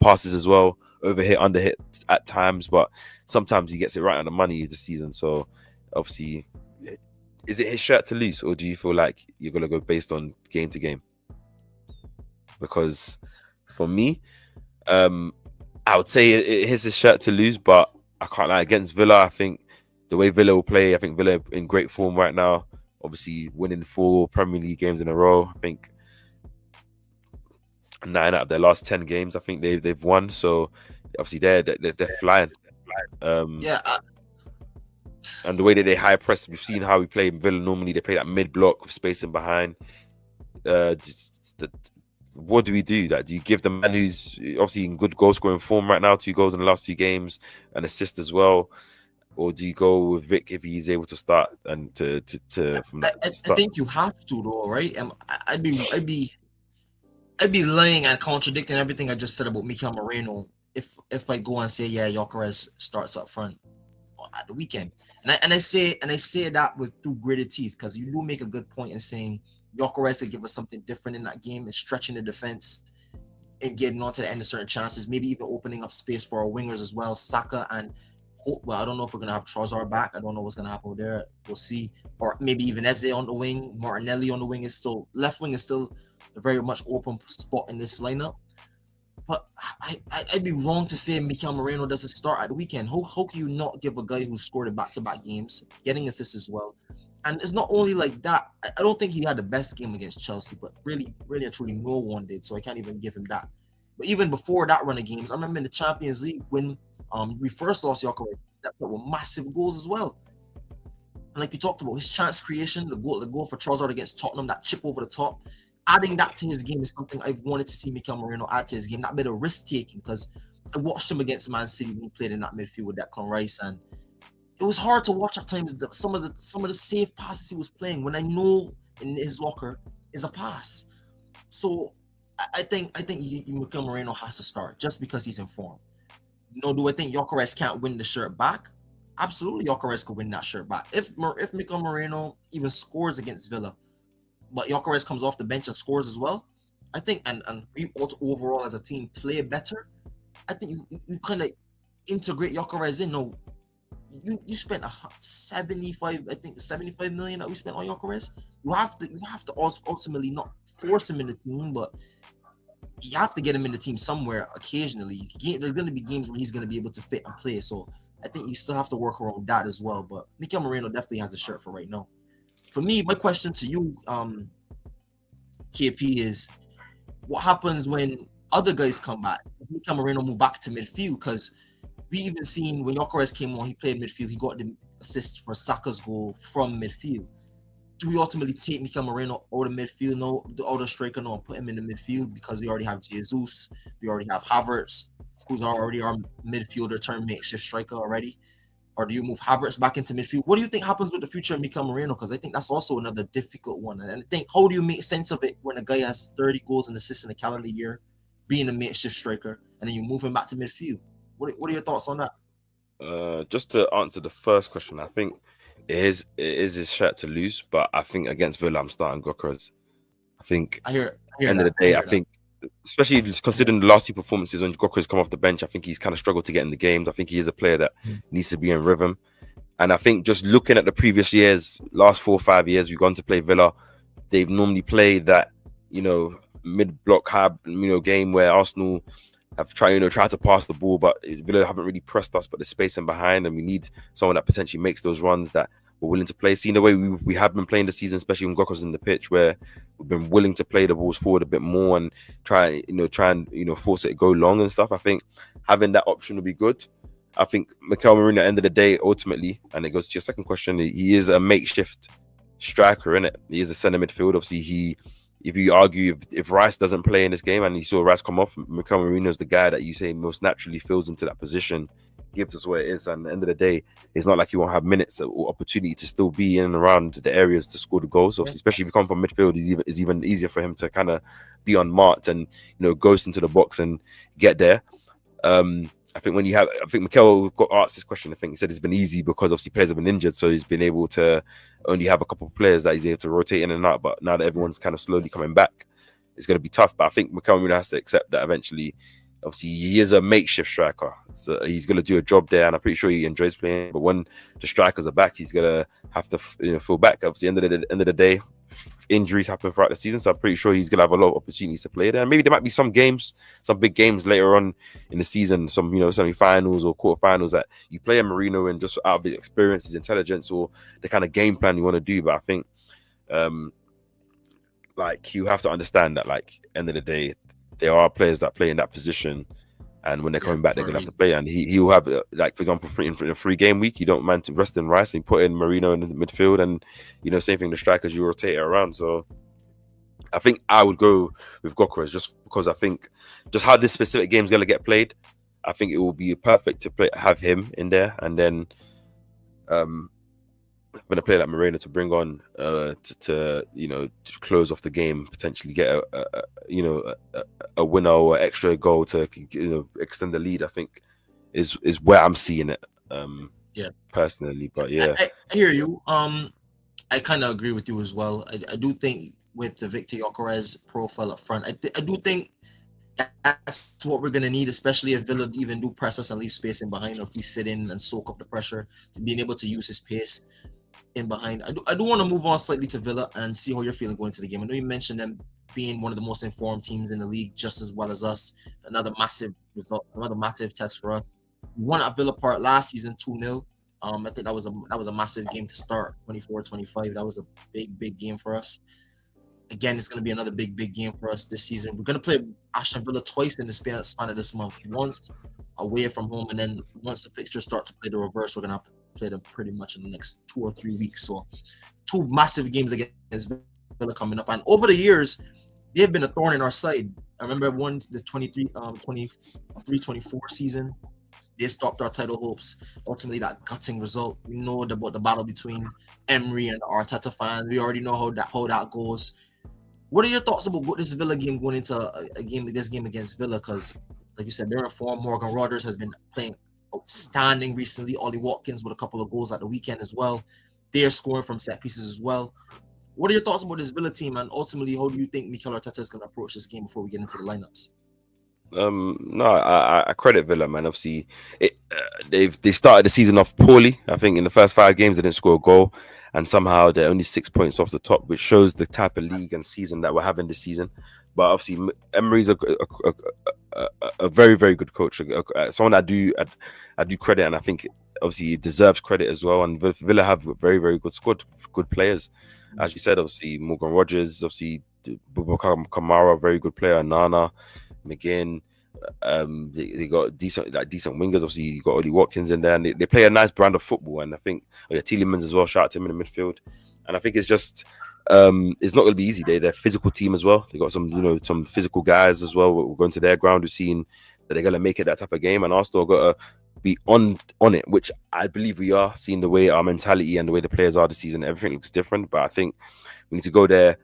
passes as well, overhit, underhit at times, but sometimes he gets it right on the money this season. So obviously, is it his shirt to lose, or do you feel like you're gonna go based on game to game? Because for me, I would say it is his shirt to lose, but I can't lie, against Villa, I think the way Villa will play, I think Villa in great form right now. Obviously, winning 4 Premier League games in a row. I think 9 out of their last 10 games, I think they've won. So obviously they're flying. And the way that they high press, we've seen how we play in Villa. Normally they play that mid block with spacing behind. What do we do? That do you give the man who's obviously in good goal scoring form right now, 2 goals in the last 2 games, an assist as well, or do you go with Vic if he's able to start and to from that start? I think you have to though, right? I'd be lying and contradicting everything I just said about Mikel Merino if I go and say Gyökeres starts up front at the weekend, and I say that with 2 gritted teeth, because you do make a good point in saying Gyökeres will give us something different in that game, and stretching the defense and getting onto the end of certain chances, maybe even opening up space for our wingers as well, Saka and I don't know if we're gonna have Trossard back. I don't know what's gonna happen there. We'll see. Or maybe even Eze on the wing, Martinelli on the wing left wing is still a very much open spot in this lineup. But I'd be wrong to say Mikel Merino doesn't start at the weekend. How can you not give a guy who's scored in back-to-back games, getting assists as well? And it's not only like that. I don't think he had the best game against Chelsea, but really and truly no one did. So I can't even give him that. But even before that run of games, I remember in the Champions League when we first lost Gyökeres, he stepped up with massive goals as well. And like you talked about, his chance creation, the goal for Trossard against Tottenham, that chip over the top, adding that to his game is something I've wanted to see Mikel Merino add to his game. That bit of risk taking, because I watched him against Man City when he played in that midfield with Declan Rice, and it was hard to watch at times. Some of the safe passes he was playing, when I know in his locker is a pass. So I think Mikel Merino has to start just because he's in form. Do I think Gyökeres can't win the shirt back? Absolutely, Gyökeres could win that shirt back. If Mikel Merino even scores against Villa, but Gyökeres comes off the bench and scores as well, I think, and we overall as a team play better, I think you kind of integrate Gyökeres in. No, you spent 75 million that we spent on Gyökeres. You have to ultimately not force him in the team, but you have to get him in the team somewhere occasionally. There's going to be games where he's going to be able to fit and play. So I think you still have to work around that as well. But Mikel Merino definitely has a shirt for right now. For me, my question to you, KP, is what happens when other guys come back? Does Mikel Merino move back to midfield? Because we even seen when Gyökeres came on, he played midfield. He got the assist for Saka's goal from midfield. Do we ultimately take Mikel Merino out of midfield, out of striker, and put him in the midfield because we already have Jesus, we already have Havertz? who's already our midfielder turned makeshift striker already? Or do you move Havertz back into midfield? What do you think happens with the future of Mikel Merino? Because I think that's also another difficult one. And I think, how do you make sense of it when a guy has 30 goals and assists in a calendar year, being a makeshift striker, and then you move him back to midfield? What are your thoughts on that? Just to answer the first question, I think it is his shirt to lose, but I think against Villa, I'm starting Gokras. I think I hear end of that. the I day, I hear that. think especially considering the last two performances when Gokras come off the bench, I think he's kind of struggled to get in the games. I think he is a player that needs to be in rhythm. And I think just looking at the previous years, last 4 or 5 years, we've gone to play Villa. They've normally played that, mid-block high, game where Arsenal have tried to pass the ball, but Villa haven't really pressed us, but the space in behind, and we need someone that potentially makes those runs that we're willing to play. Seeing the way we have been playing this season, especially when Gokras in the pitch, where we've been willing to play the balls forward a bit more and try and force it to go long and stuff. I think having that option would be good. I think Mikel Merino, at the end of the day, ultimately, and it goes to your second question, he is a makeshift striker, innit? He is a centre midfield. Obviously, if you argue if Rice doesn't play in this game and you saw Rice come off, Mikel Merino is the guy that you say most naturally fills into that position, gives us where it is. And at the end of the day, it's not like he won't have minutes or opportunity to still be in and around the areas to score the goals. Obviously, especially if you come from midfield, it's even easier for him to kind of be unmarked and ghost into the box and get there. I think Mikel got asked this question. I think he said it's been easy because obviously players have been injured, so he's been able to only have a couple of players that he's able to rotate in and out. But now that everyone's kind of slowly coming back, it's going to be tough. But I think Mikel Merino has to accept that eventually. Obviously, he is a makeshift striker, so he's going to do a job there, and I'm pretty sure he enjoys playing. But when the strikers are back, he's going to have to fall back. Obviously, end of the day, injuries happen throughout the season, so I'm pretty sure he's going to have a lot of opportunities to play there. And maybe there might be some big games later on in the season, some semi-finals or quarterfinals that you play a Merino in just out of his experience, his intelligence, or the kind of game plan you want to do. But I think, you have to understand that, end of the day, there are players that play in that position, and when they're coming back, they're gonna have to play. And he will have, for example, in a 3-game week, you don't mind to rest in Rice and put in Merino in the midfield, and same thing, the strikers, you rotate it around. So I think I would go with Gokras just because I think just how this specific game is gonna get played, I think it will be perfect to have him in there, and then when a player like Merino to bring on to close off the game, potentially get a winner or extra goal to extend the lead, I think is where I'm seeing it personally. But yeah, I hear you. I kind of agree with you as well. I do think with the Victor Gyökeres profile up front, I do think that's what we're gonna need, especially if Villa even do press us and leave space in behind, or if we sit in and soak up the pressure, to being able to use his pace in behind. I do want to move on slightly to Villa and see how you're feeling going into the game. I know you mentioned them being one of the most informed teams in the league, just as well as us. Another massive result, another massive test for us. We won at Villa Park last season 2-0. I think that was a massive game to start 24-25. That was a big game for us. Again, it's going to be another big game for us this season. We're going to play Aston Villa twice in the span of this month. Once away from home, and then once the fixtures start to play the reverse, we're going to have to play them pretty much in the next 2 or 3 weeks. So 2 massive games against Villa coming up. And over the years, they've been a thorn in our side. I remember the 23-24 season, they stopped our title hopes. Ultimately, that gutting result. We know about the battle between Emery and the Arteta fans. We already know how that goes. What are your thoughts about this Villa game going into this game against Villa? Because, like you said, they're in form. Morgan Rodgers has been playing outstanding recently. Ollie Watkins with a couple of goals at the weekend as well. They're scoring from set pieces as well. What are your thoughts about this Villa team, and ultimately, how do you think Mikel Arteta is going to approach this game before we get into the lineups? No, I credit Villa, man. Obviously, they started the season off poorly. I think in the first 5 games they didn't score a goal, and somehow they're only 6 points off the top, which shows the type of league and season that we're having this season. But obviously, Emery's a very good coach, someone I do credit, and I think obviously he deserves credit as well. And Villa have a very good squad, good players, as you said. Obviously, Morgan Rodgers, obviously Boubacar Kamara, very good player, Nana, McGinn. They got decent wingers. Obviously, you got Ollie Watkins in there, and they play a nice brand of football. And I think Tielemans as well. Shout out to him in the midfield. And I think it's just it's not going to be easy. They're a physical team as well. They got some physical guys as well. We're going to their ground. We've seen they're going to make it that type of game, and Arsenal got to be on it, which I believe we are. Seeing the way our mentality and the way the players are this season, everything looks different. But I think we need to go there.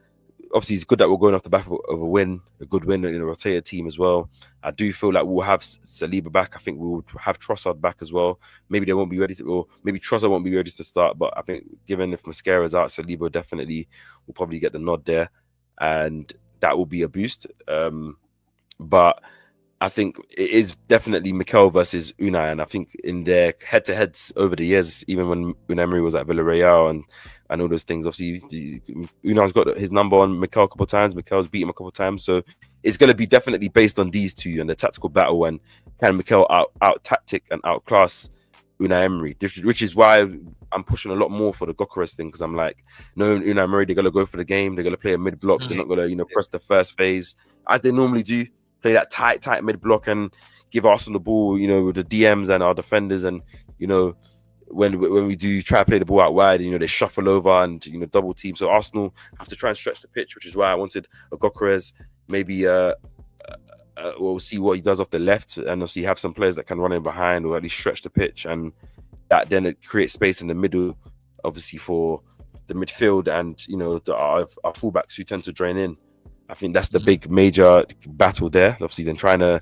Obviously, it's good that we're going off the back of a win, a good win in a rotated team as well. I do feel like we'll have Saliba back. I think we'll have Trossard back as well. Maybe they won't be ready to, or maybe Trossard won't be ready to start. But I think given if Mascara's out, Saliba definitely will probably get the nod there, and that will be a boost. But I think it is definitely Mikel versus Unai, and I think in their head-to-heads over the years, even when Unai Emery was at Villarreal and all those things, obviously Unai's got his number on Mikel a couple of times. Mikel's beat him a couple of times, so it's going to be definitely based on these two and the tactical battle, and can Mikel out tactic and outclass Unai Emery, which is why I'm pushing a lot more for the Gyökeres thing, because I'm like, no, Unai Emery, they're going to go for the game, they're going to play a mid block, they're not going to press the first phase as they normally do. Play that tight mid block and give Arsenal the ball, with the DMs and our defenders, and when we do try to play the ball out wide, they shuffle over and double team. So Arsenal have to try and stretch the pitch, which is why I wanted a Gyökeres. Maybe we'll see what he does off the left, and obviously have some players that can run in behind or at least stretch the pitch, and that then it creates space in the middle, obviously for the midfield and our fullbacks who tend to drain in. I think that's the big major battle there. Obviously, then trying to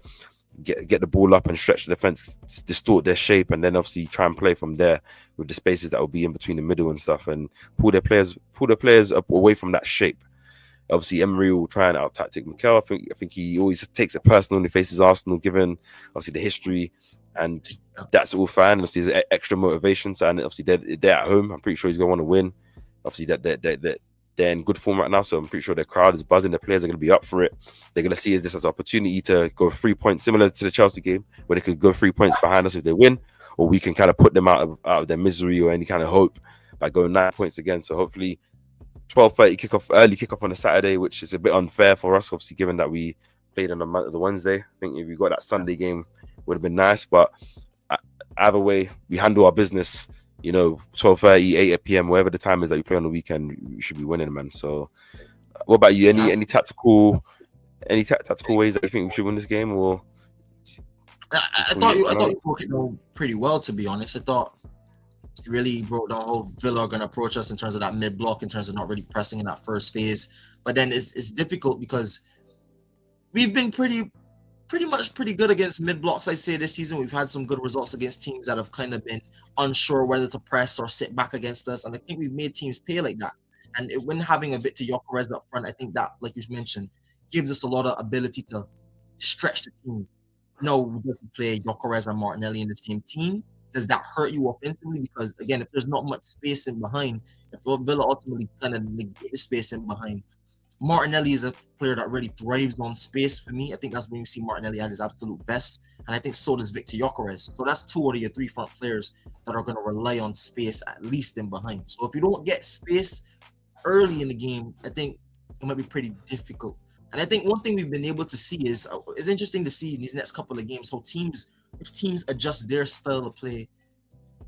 get the ball up and stretch the defense, distort their shape, and then obviously try and play from there with the spaces that will be in between the middle and stuff, and pull their players up away from that shape. Obviously, Emery will try and out tactic Mikel. I think he always takes it personal when he faces Arsenal, given obviously the history, and that's all fine. Obviously, there's extra motivation, so, and obviously they're at home. I'm pretty sure he's going to want to win. Obviously, they're in good form right now, so I'm pretty sure their crowd is buzzing. The players are going to be up for it. They're going to see this as an opportunity to go 3 points, similar to the Chelsea game, where they could go 3 points behind us if they win, or we can kind of put them out of their misery or any kind of hope by going 9 points again. So hopefully 12:30 early kickoff on a Saturday, which is a bit unfair for us, obviously, given that we played on the Wednesday. I think if we got that Sunday game, would have been nice. But either way, we handle our business. 12:30, 8 p.m., whatever the time is that you play on the weekend, you should be winning, man. So, what about you? Any tactical ways that you think we should win this game, or? I thought you broke it down pretty well, to be honest. I thought you really broke down how Villa are going to approach us in terms of that mid block, in terms of not really pressing in that first phase. But then it's difficult because we've been pretty good against mid blocks. I say this season we've had some good results against teams that have kind of been unsure whether to press or sit back against us, and I think we've made teams pay like that. And when having a bit to Gyökeres up front, I think that, like you mentioned, gives us a lot of ability to stretch the team. No, we doesn't play Gyökeres and Martinelli in the same team. Does that hurt you offensively? Because again, if there's not much space in behind, if Villa ultimately kind of negate the space in behind, Martinelli is a player that really thrives on space for me. I think that's when you see Martinelli at his absolute best. And I think so does Victor Gyökeres. So that's 2 out of your 3 front players that are going to rely on space, at least in behind. So if you don't get space early in the game, I think it might be pretty difficult. And I think one thing we've been able to see is, it's interesting to see in these next couple of games how if teams adjust their style of play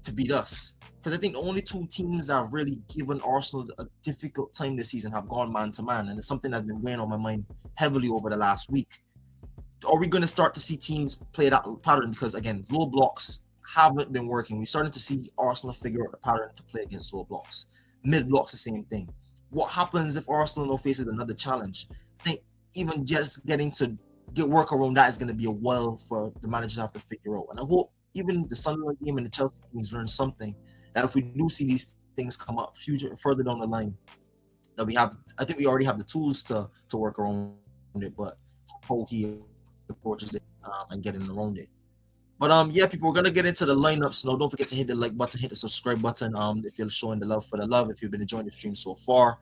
to beat us. Because I think the only 2 teams that have really given Arsenal a difficult time this season have gone man to man, and it's something that's been weighing on my mind heavily over the last week. Are we going to start to see teams play that pattern? Because again, low blocks haven't been working. We're starting to see Arsenal figure out the pattern to play against low blocks. Mid blocks, the same thing. What happens if Arsenal now faces another challenge? I think even just getting to get work around that is going to be a while for the managers to have to figure out. And I hope even the Sunderland game and the Chelsea teams learn something. That if we do see these things come up further down the line, that I think we already have the tools to work around it, but how he approaches it and getting around it. But yeah, people, we're gonna get into the lineups now. Don't forget to hit the like button, hit the subscribe button. If you're showing the love for the love, if you've been enjoying the stream so far,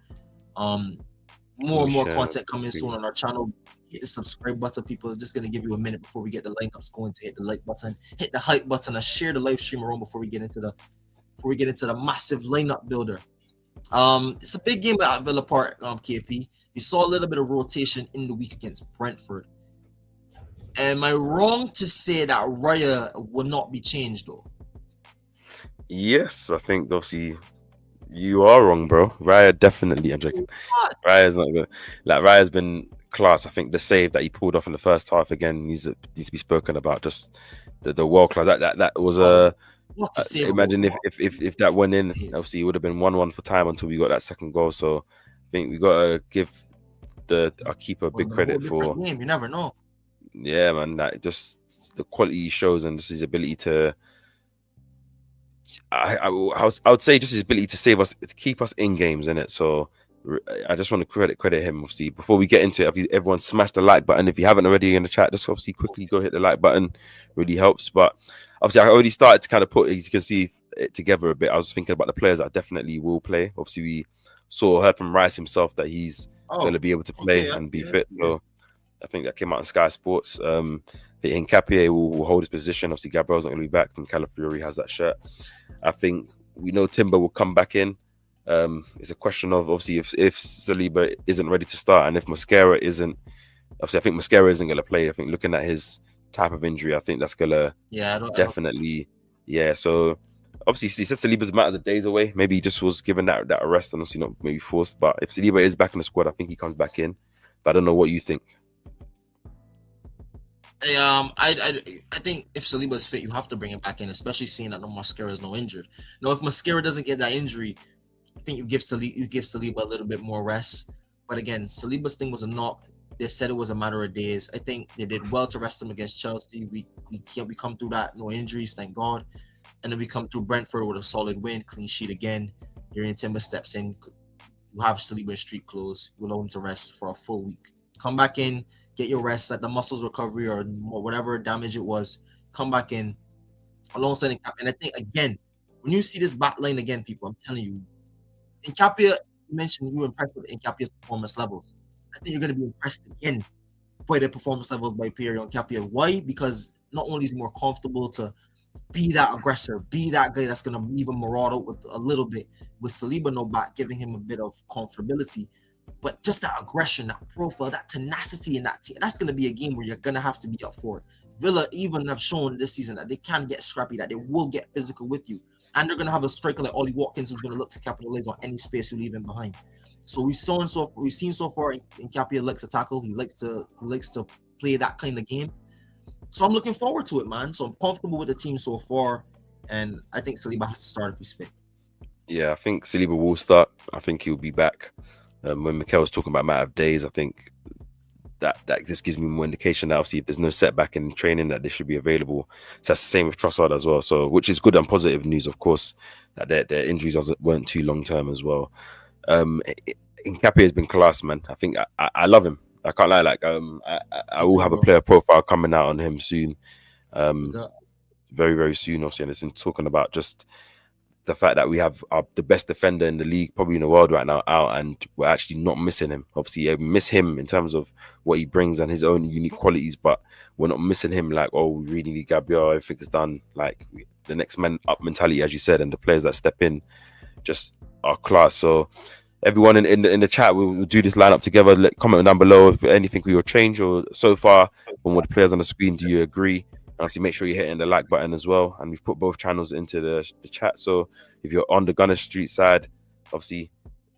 more and more content coming soon on our channel. Hit the subscribe button, people. Just gonna give you a minute before we get the lineups going to hit the like button, hit the hype button, and share the live stream around before we get into the massive lineup builder. It's a big game at Villa Park, KP. We saw a little bit of rotation in the week against Brentford. Am I wrong to say that Raya will not be changed though? Yes, I think obviously You are wrong, bro. Raya definitely. I'm joking. What? Raya's not good. Like Raya's been class. I think the save that he pulled off in the first half again needs to be spoken about. Just the world class. That was Oh, a. what a save it was, Imagine bro. if that went in, Save. obviously it would have been 1-1 for time until we got that second goal. So I think we gotta give our keeper Would big have been a whole credit different for, game. You never know. yeah, man, that just the quality he shows and just his ability to. I would say just his ability to save us, to keep us in games, in it. So I just want to credit him. Obviously, before we get into it, everyone smash the like button. If you haven't already in the chat, just obviously quickly go hit the like button. Really helps. But obviously, I already started to kind of put, as you can see, it together a bit. I was thinking about the players that definitely will play. Obviously, we heard from Rice himself that he's going Oh, to be able to play okay. and be Yeah, fit. yeah. So I think that came out in Sky Sports. I think Nkapie will hold his position. Obviously, Gabriel's not going to be back, and Calafiori has that shirt. I think we know Timber will come back in. It's a question of obviously if Saliba isn't ready to start and if Mosquera isn't. Obviously, I think Mosquera isn't going to play. I think looking at his type of injury, I think that's going to Yeah, I don't. definitely, yeah. So obviously, he said Saliba's a matter of days away. Maybe he just was given that arrest and obviously not maybe forced. But if Saliba is back in the squad, I think he comes back in. But I don't know what you think. I think if Saliba's fit, you have to bring him back in, especially seeing that no Mascara is no injured. No, if Mascara doesn't get that injury, I think you give Saliba a little bit more rest. But again, Saliba's thing was a knock. They said it was a matter of days. I think they did well to rest him against Chelsea. We come through that, no injuries, thank God. And then we come through Brentford with a solid win, clean sheet again. Jurgen Timber steps in. You have Saliba in street clothes. You allow him to rest for a full week. Come back in, get your rest, let the muscles recovery or whatever damage it was. Come back in alongside Cap. And I think again, when you see this back line again, people, I'm telling you, Nkapia, you mentioned you were impressed with Nkapia's performance levels. I think you're going to be impressed again by the performance levels by Pierre Nkapia. Why? Because not only is he more comfortable to be that aggressor, be that guy that's going to leave him marauder with a little bit, with Saliba no back, giving him a bit of comfortability. But just that aggression, that profile, that tenacity in that team, that's going to be a game where you're going to have to be up for it. Villa even have shown this season that they can get scrappy, that they will get physical with you. And they're going to have a striker like Ollie Watkins who's going to look to capitalize on any space you leave him behind. So we've seen so far in Capia likes to tackle. He likes to play that kind of game. So I'm looking forward to it, man. So I'm comfortable with the team so far, and I think Saliba has to start if he's fit. Yeah, I think Saliba will start. I think he'll be back. When Mikel was talking about matter of days, I think that just gives me more indication that obviously if there's no setback in training, that they should be available. So that's the same with Trossard as well. So which is good and positive news, of course, that their injuries weren't too long term as well. Nkapie has been class, man. I think I love him. I can't lie. Like I Me will too, have a bro. player profile coming out on him soon. Um, Yeah. very very soon, obviously, and it's in talking about just the fact that we have the best defender in the league, probably in the world right now, out, and we're actually not missing him. Obviously, we miss him in terms of what he brings and his own unique qualities, but we're not missing him. Like, oh, we really need Gabriel. Everything is done. Like the next man up mentality, as you said, and the players that step in just are class. So everyone in the chat, we'll do this lineup together. Comment down below if anything will change or so far from what the players on the screen. Do you agree? And obviously, make sure you're hitting the like button as well. And we've put both channels into the chat. So if you're on the Gunner Street side, obviously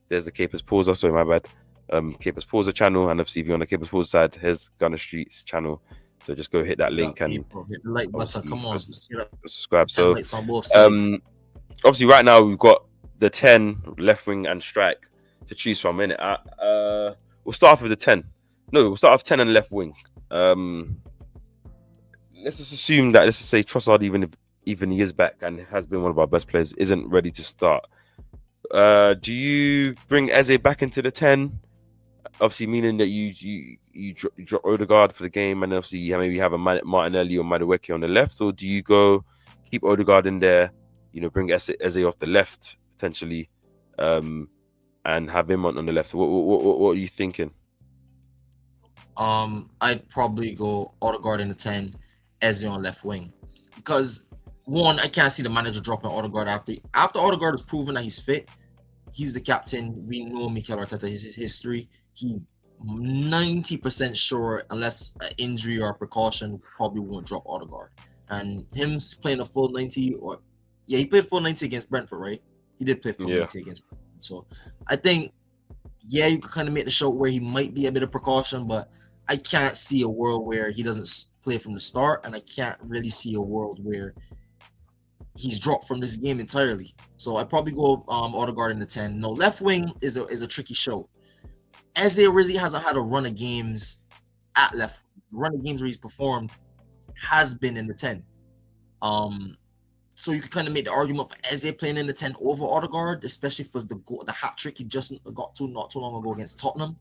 there's the Capers Pauser. Sorry, my bad. Capers Pauser channel, and obviously if you're on the Capers Pauser side, here's Gunner Street's channel. So just go hit that Yeah, link and people, hit the like button. obviously Come on, let's get up to subscribe. 10 So likes on both sides. um, obviously right now we've got the 10 left wing and strike to choose from. In it, we'll start off with the 10. No, we'll start off 10 and left wing. Let's just assume that, let's just say Trossard, even he is back and has been one of our best players, isn't ready to start. Do you bring Eze back into the 10? Obviously, meaning that you drop Odegaard for the game, and obviously maybe have a Martinelli or Madueke on the left, or do you go keep Odegaard in there? Bring Eze off the left potentially, and have him on the left. What are you thinking? I'd probably go Odegaard in the 10, Eze on left wing, because one, I can't see the manager dropping Odegaard after Odegaard has proven that he's fit. He's the captain. We know Mikel Arteta, his history. He 90% sure, unless an injury or a precaution, probably won't drop Odegaard. And him playing a full 90, or yeah, he played full 90 against Brentford, right? He did play for Yeah. BT against. So I think, yeah, you could kind of make the show where he might be a bit of precaution, but I can't see a world where he doesn't play from the start, and I can't really see a world where he's dropped from this game entirely. So I probably go Odegaard in the 10. No, left wing is a tricky show. Eze Rizzi hasn't had a run of games at left. The run of games where he's performed has been in the 10. So you could kind of make the argument for Eze playing in the 10 over Odegaard, especially for the hat trick he just got to not too long ago against Tottenham.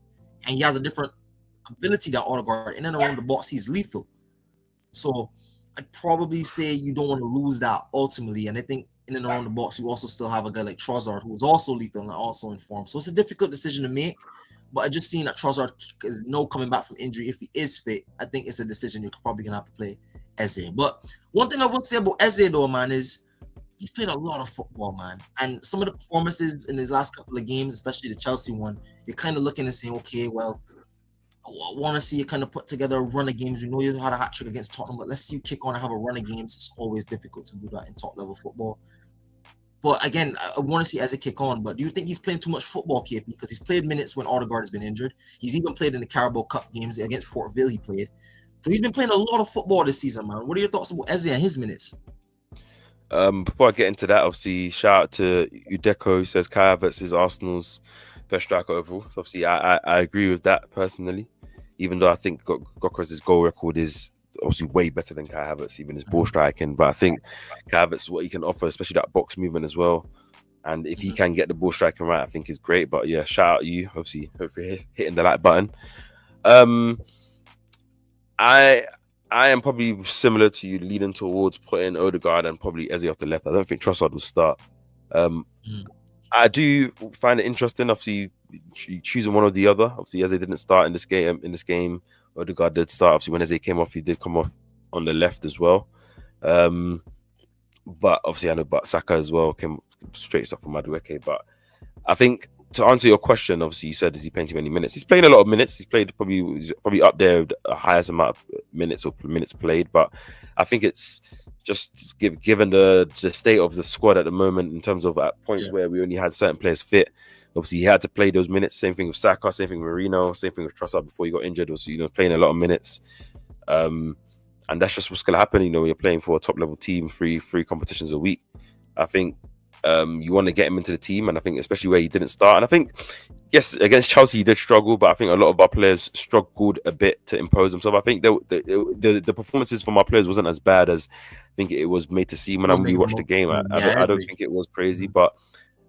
And he has a different ability than Odegaard. In and around the box, he's lethal. So I'd probably say you don't want to lose that ultimately. And I think in and around the box, you also still have a guy like Trossard, who is also lethal and also in form. So it's a difficult decision to make. But I just seen that Trossard is no coming back from injury. If he is fit, I think it's a decision you're probably going to have to play Eze. But one thing I would say about Eze, though, man, is he's played a lot of football, man. And some of the performances in his last couple of games, especially the Chelsea one, you're kind of looking and saying, okay, well, I want to see you kind of put together a run of games. We know you had a hat trick against Tottenham, but let's see you kick on and have a run of games. It's always difficult to do that in top level football. But again, I want to see Eze kick on. But do you think he's playing too much football, KP? Because he's played minutes when Odegaard has been injured. He's even played in the Carabao Cup games against Port Vale. He played. So he's been playing a lot of football this season, man. What are your thoughts about Eze and his minutes? Before I get into that, obviously, shout out to Udeko, who says Kai Havertz is Arsenal's best striker overall. So obviously, I agree with that personally, even though I think Goka's goal record is obviously way better than Kai Havertz, even his ball striking. But I think Kai Havertz, what he can offer, especially that box movement as well. And if he can get the ball striking right, I think is great. But yeah, shout out to you, obviously, hopefully hitting the like button. I am probably similar to you, leaning towards putting Odegaard and probably Eze off the left. I don't think Trossard will start. I do find it interesting. Obviously, choosing one or the other. Obviously, Eze didn't start in this game. Odegaard did start. Obviously, when Eze came off, he did come off on the left as well. But obviously, I know Saka as well came straight off from Madueke. But I think to answer your question, obviously, you said, is he playing too many minutes? He's playing a lot of minutes. He's played probably up there with the highest amount of minutes or minutes played. But I think it's just given the state of the squad at the moment in terms of at points where we only had certain players fit. Obviously, he had to play those minutes. Same thing with Saka, same thing with Merino, same thing with Trossard before he got injured. Was playing a lot of minutes. And that's just what's going to happen, when you're playing for a top-level team, three competitions a week. I think you want to get him into the team, and I think especially where he didn't start. And I think, yes, against Chelsea he did struggle, but I think a lot of our players struggled a bit to impose themselves. I think the performances from our players wasn't as bad as I think it was made to seem when I really watched the game. I don't think it was crazy, but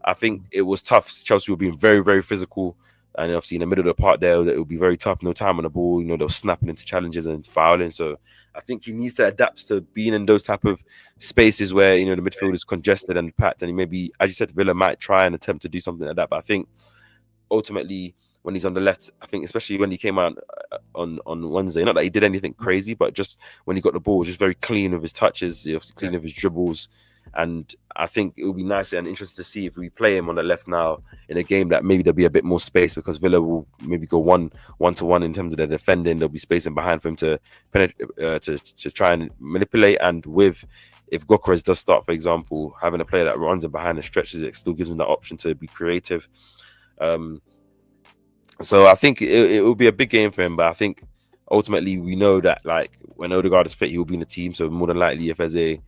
I think it was tough. Chelsea were being very, very physical. And obviously in the middle of the park there, it would be very tough. No time on the ball. They were snapping into challenges and fouling. So I think he needs to adapt to being in those type of spaces where, the midfield is congested and packed. And maybe, as you said, Villa might try and attempt to do something like that. But I think ultimately when he's on the left, I think especially when he came out on Wednesday, not that he did anything crazy, but just when he got the ball, just very clean with his touches, clean with his dribbles. And I think it would be nice and interesting to see if we play him on the left now in a game that maybe there'll be a bit more space because Villa will maybe go one-to-one in terms of their defending. There'll be space in behind for him to penetrate, to try and manipulate. And if Gokares does start, for example, having a player that runs in behind and stretches it still gives him that option to be creative. So I think it will be a big game for him. But I think ultimately we know that when Odegaard is fit, he will be in the team. So more than likely, if Eze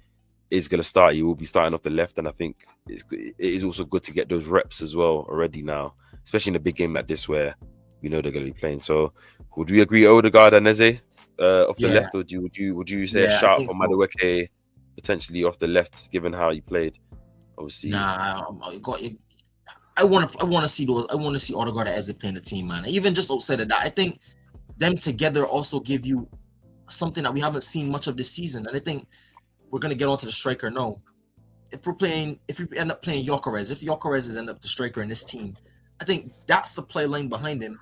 is going to start, he will be starting off the left, and I think it is also good to get those reps as well already now, especially in a big game like this where we know they're going to be playing. So would we agree Odegaard and Eze off the left, or would you say a shout for Madueke potentially off the left given how he played? Obviously, I want to see those. I want to see Odegaard and Eze playing the team, man. Even just outside of that, I think them together also give you something that we haven't seen much of this season, and I think we're going to get onto the striker now. If we end up playing Gyökeres, if Gyökeres is end up the striker in this team, I think that supply line behind him,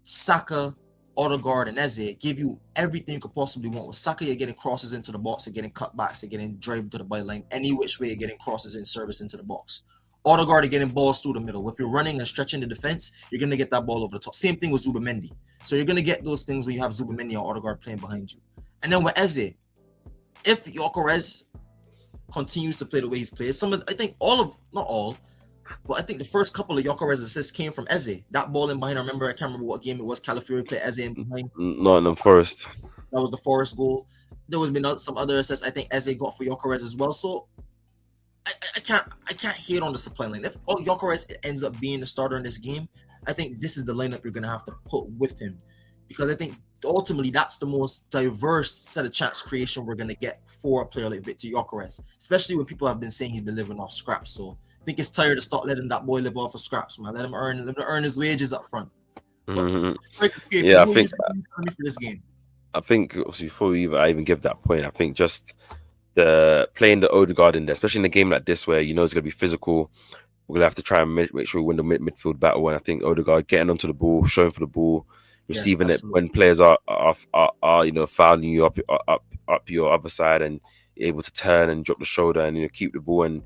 Saka, Odegaard, and Eze, give you everything you could possibly want. With Saka, you're getting crosses into the box, you're getting cutbacks, you're getting drive to the byline. Any which way, you're getting crosses in service into the box. Odegaard, you're getting balls through the middle. If you're running and stretching the defense, you're going to get that ball over the top. Same thing with Zubimendi. So you're going to get those things when you have Zubimendi or Odegaard playing behind you. And then with Eze, if Gyökeres continues to play the way he's played, not all, But I think the first couple of Gyökeres assists came from Eze. That ball in behind, I can't remember what game it was. Calafiori played Eze in behind. Nottingham Forest. That was the Forest goal. There was been some other assists I think Eze got for Gyökeres as well. So I can't hate on the supply line. If Gyökeres ends up being the starter in this game, I think this is the lineup you're gonna have to put with him, because I think ultimately that's the most diverse set of chance creation we're gonna get for a player like Victor Gyökeres, especially when people have been saying he's been living off scraps. So I think it's tired to start letting that boy live off of scraps, man. Let him earn his wages up front. But Yeah, I think for this game. I think obviously before I even give that point, I think just the playing the Odegaard in there, especially in a game like this where you know it's gonna be physical. We're gonna have to try and make sure we win the midfield battle. And I think Odegaard getting onto the ball, showing for the ball, receiving it when players are fouling you up your other side, and able to turn and drop the shoulder and keep the ball and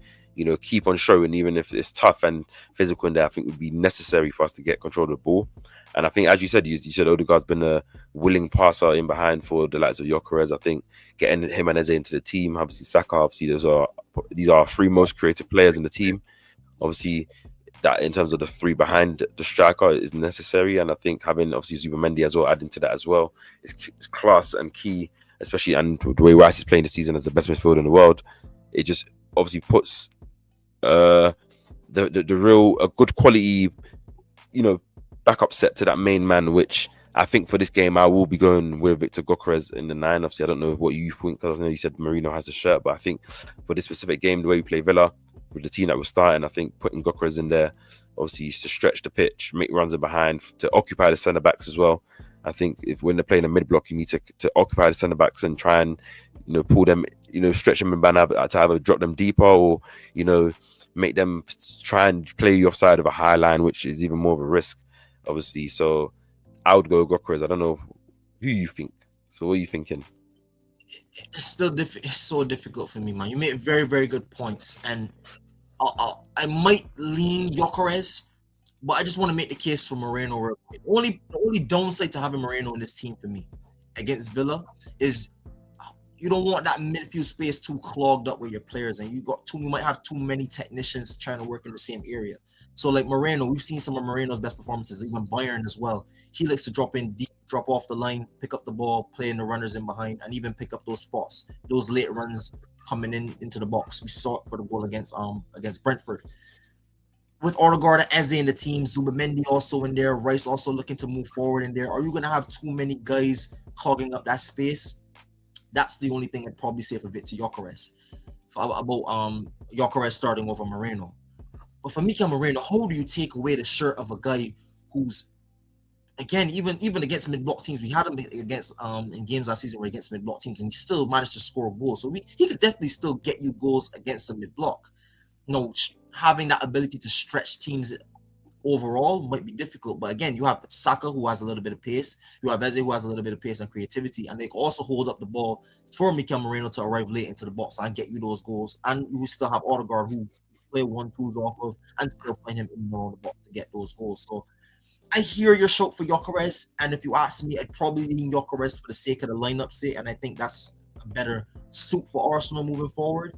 keep on showing, even if it's tough and physical in there. I think would be necessary for us to get control of the ball. And I think, as you said Odegaard's been a willing passer in behind for the likes of Gyökeres. I think getting him and Eze into the team, obviously Saka, obviously these are three most creative players in the team. Obviously, that in terms of the three behind the striker is necessary, and I think having obviously Zubimendi as well, adding to that as well, is class and key, especially and the way Rice is playing this season as the best midfielder in the world. It just obviously puts the real a good quality, backup set to that main man, which I think for this game I will be going with Victor Gyökeres in the 9. Obviously, I don't know what you think, because I know you said Merino has a shirt, but I think for this specific game, the way we play Villa, with the team that was starting, I think putting Gyökeres in there, obviously to stretch the pitch, make runs in behind, to occupy the centre backs as well. I think if when they're playing a mid block, you need to occupy the centre backs and try and pull them, stretch them in behind, to either drop them deeper or make them try and play you offside of a high line, which is even more of a risk, obviously. So I would go Gyökeres. I don't know who you think. So what are you thinking? It's still it's so difficult for me, man. You made very, very good points, and I might lean Gyökeres, but I just want to make the case for Moreno real quick. The only downside to having Moreno in this team for me against Villa is you don't want that midfield space too clogged up with your players, and you might have too many technicians trying to work in the same area. So like Moreno, we've seen some of Moreno's best performances, even Bayern as well. He likes to drop in deep, drop off the line, pick up the ball, play in the runners in behind, and even pick up those spots, those late runs coming into the box. We saw it for the goal against Brentford. With Odegaard and Eze in the team, Zubimendi also in there, Rice also looking to move forward in there. Are you going to have too many guys clogging up that space? That's the only thing I'd probably say for Victor Gyökeres. About Gyökeres starting over Merino. But for Mikel Merino, how do you take away the shirt of a guy who's, again, even against mid-block teams, we had him against in games last season where against mid-block teams, and he still managed to score goals. So he could definitely still get you goals against the mid-block. Having that ability to stretch teams overall might be difficult, but again, you have Saka, who has a little bit of pace, you have Eze, who has a little bit of pace and creativity, and they can also hold up the ball for Mikel Merino to arrive late into the box and get you those goals. And you still have Odegaard, who play 1-2s off of, and still playing him in the box to get those goals. So I hear your shout for Gyökeres, and if you ask me, I'd probably lean Gyökeres for the sake of the lineup sake, and I think that's a better suit for Arsenal moving forward.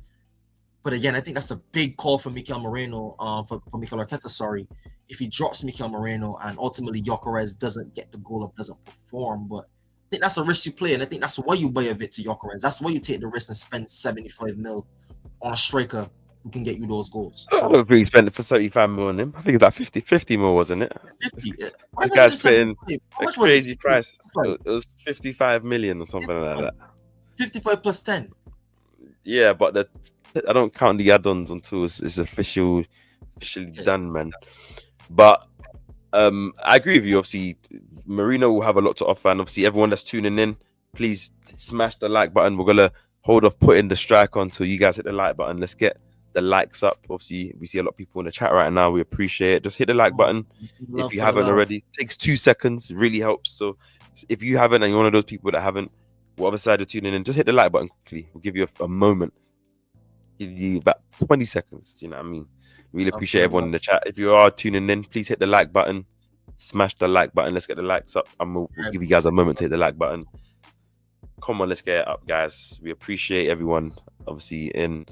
But again, I think that's a big call for Mikel Merino, for Mikel Arteta, sorry, if he drops Mikel Merino and ultimately Gyökeres doesn't get the goal or doesn't perform. But I think that's a risk you play, and I think that's why you buy a bit to Gyökeres. That's why you take the risk and spend 75 mil on a striker who can get you those goals. So, I don't think he spent it for 75 mil on him. I think it's like 50 mil, wasn't it? 50. This guy's putting a crazy price. It was 55 million or something like that. 55 plus 10. Yeah, but I don't count the add-ons until it's officially done, man. But I agree with you. Obviously, Merino will have a lot to offer, and obviously, everyone that's tuning in, please smash the like button. We're gonna hold off putting the strike on until you guys hit the like button. Let's get the likes up. Obviously, we see a lot of people in the chat right now. We appreciate it. Just hit the like button if you haven't already. It takes 2 seconds. It really helps. So if you haven't and you're one of those people that haven't, whatever side you're tuning in, just hit the like button quickly. We'll give you a moment. Give you about 20 seconds. You know what I mean? Really appreciate everyone in the chat. If you are tuning in, please hit the like button. Smash the like button. Let's get the likes up. And we'll give you guys a moment to hit the like button. Come on, let's get it up, guys. We appreciate everyone, obviously, in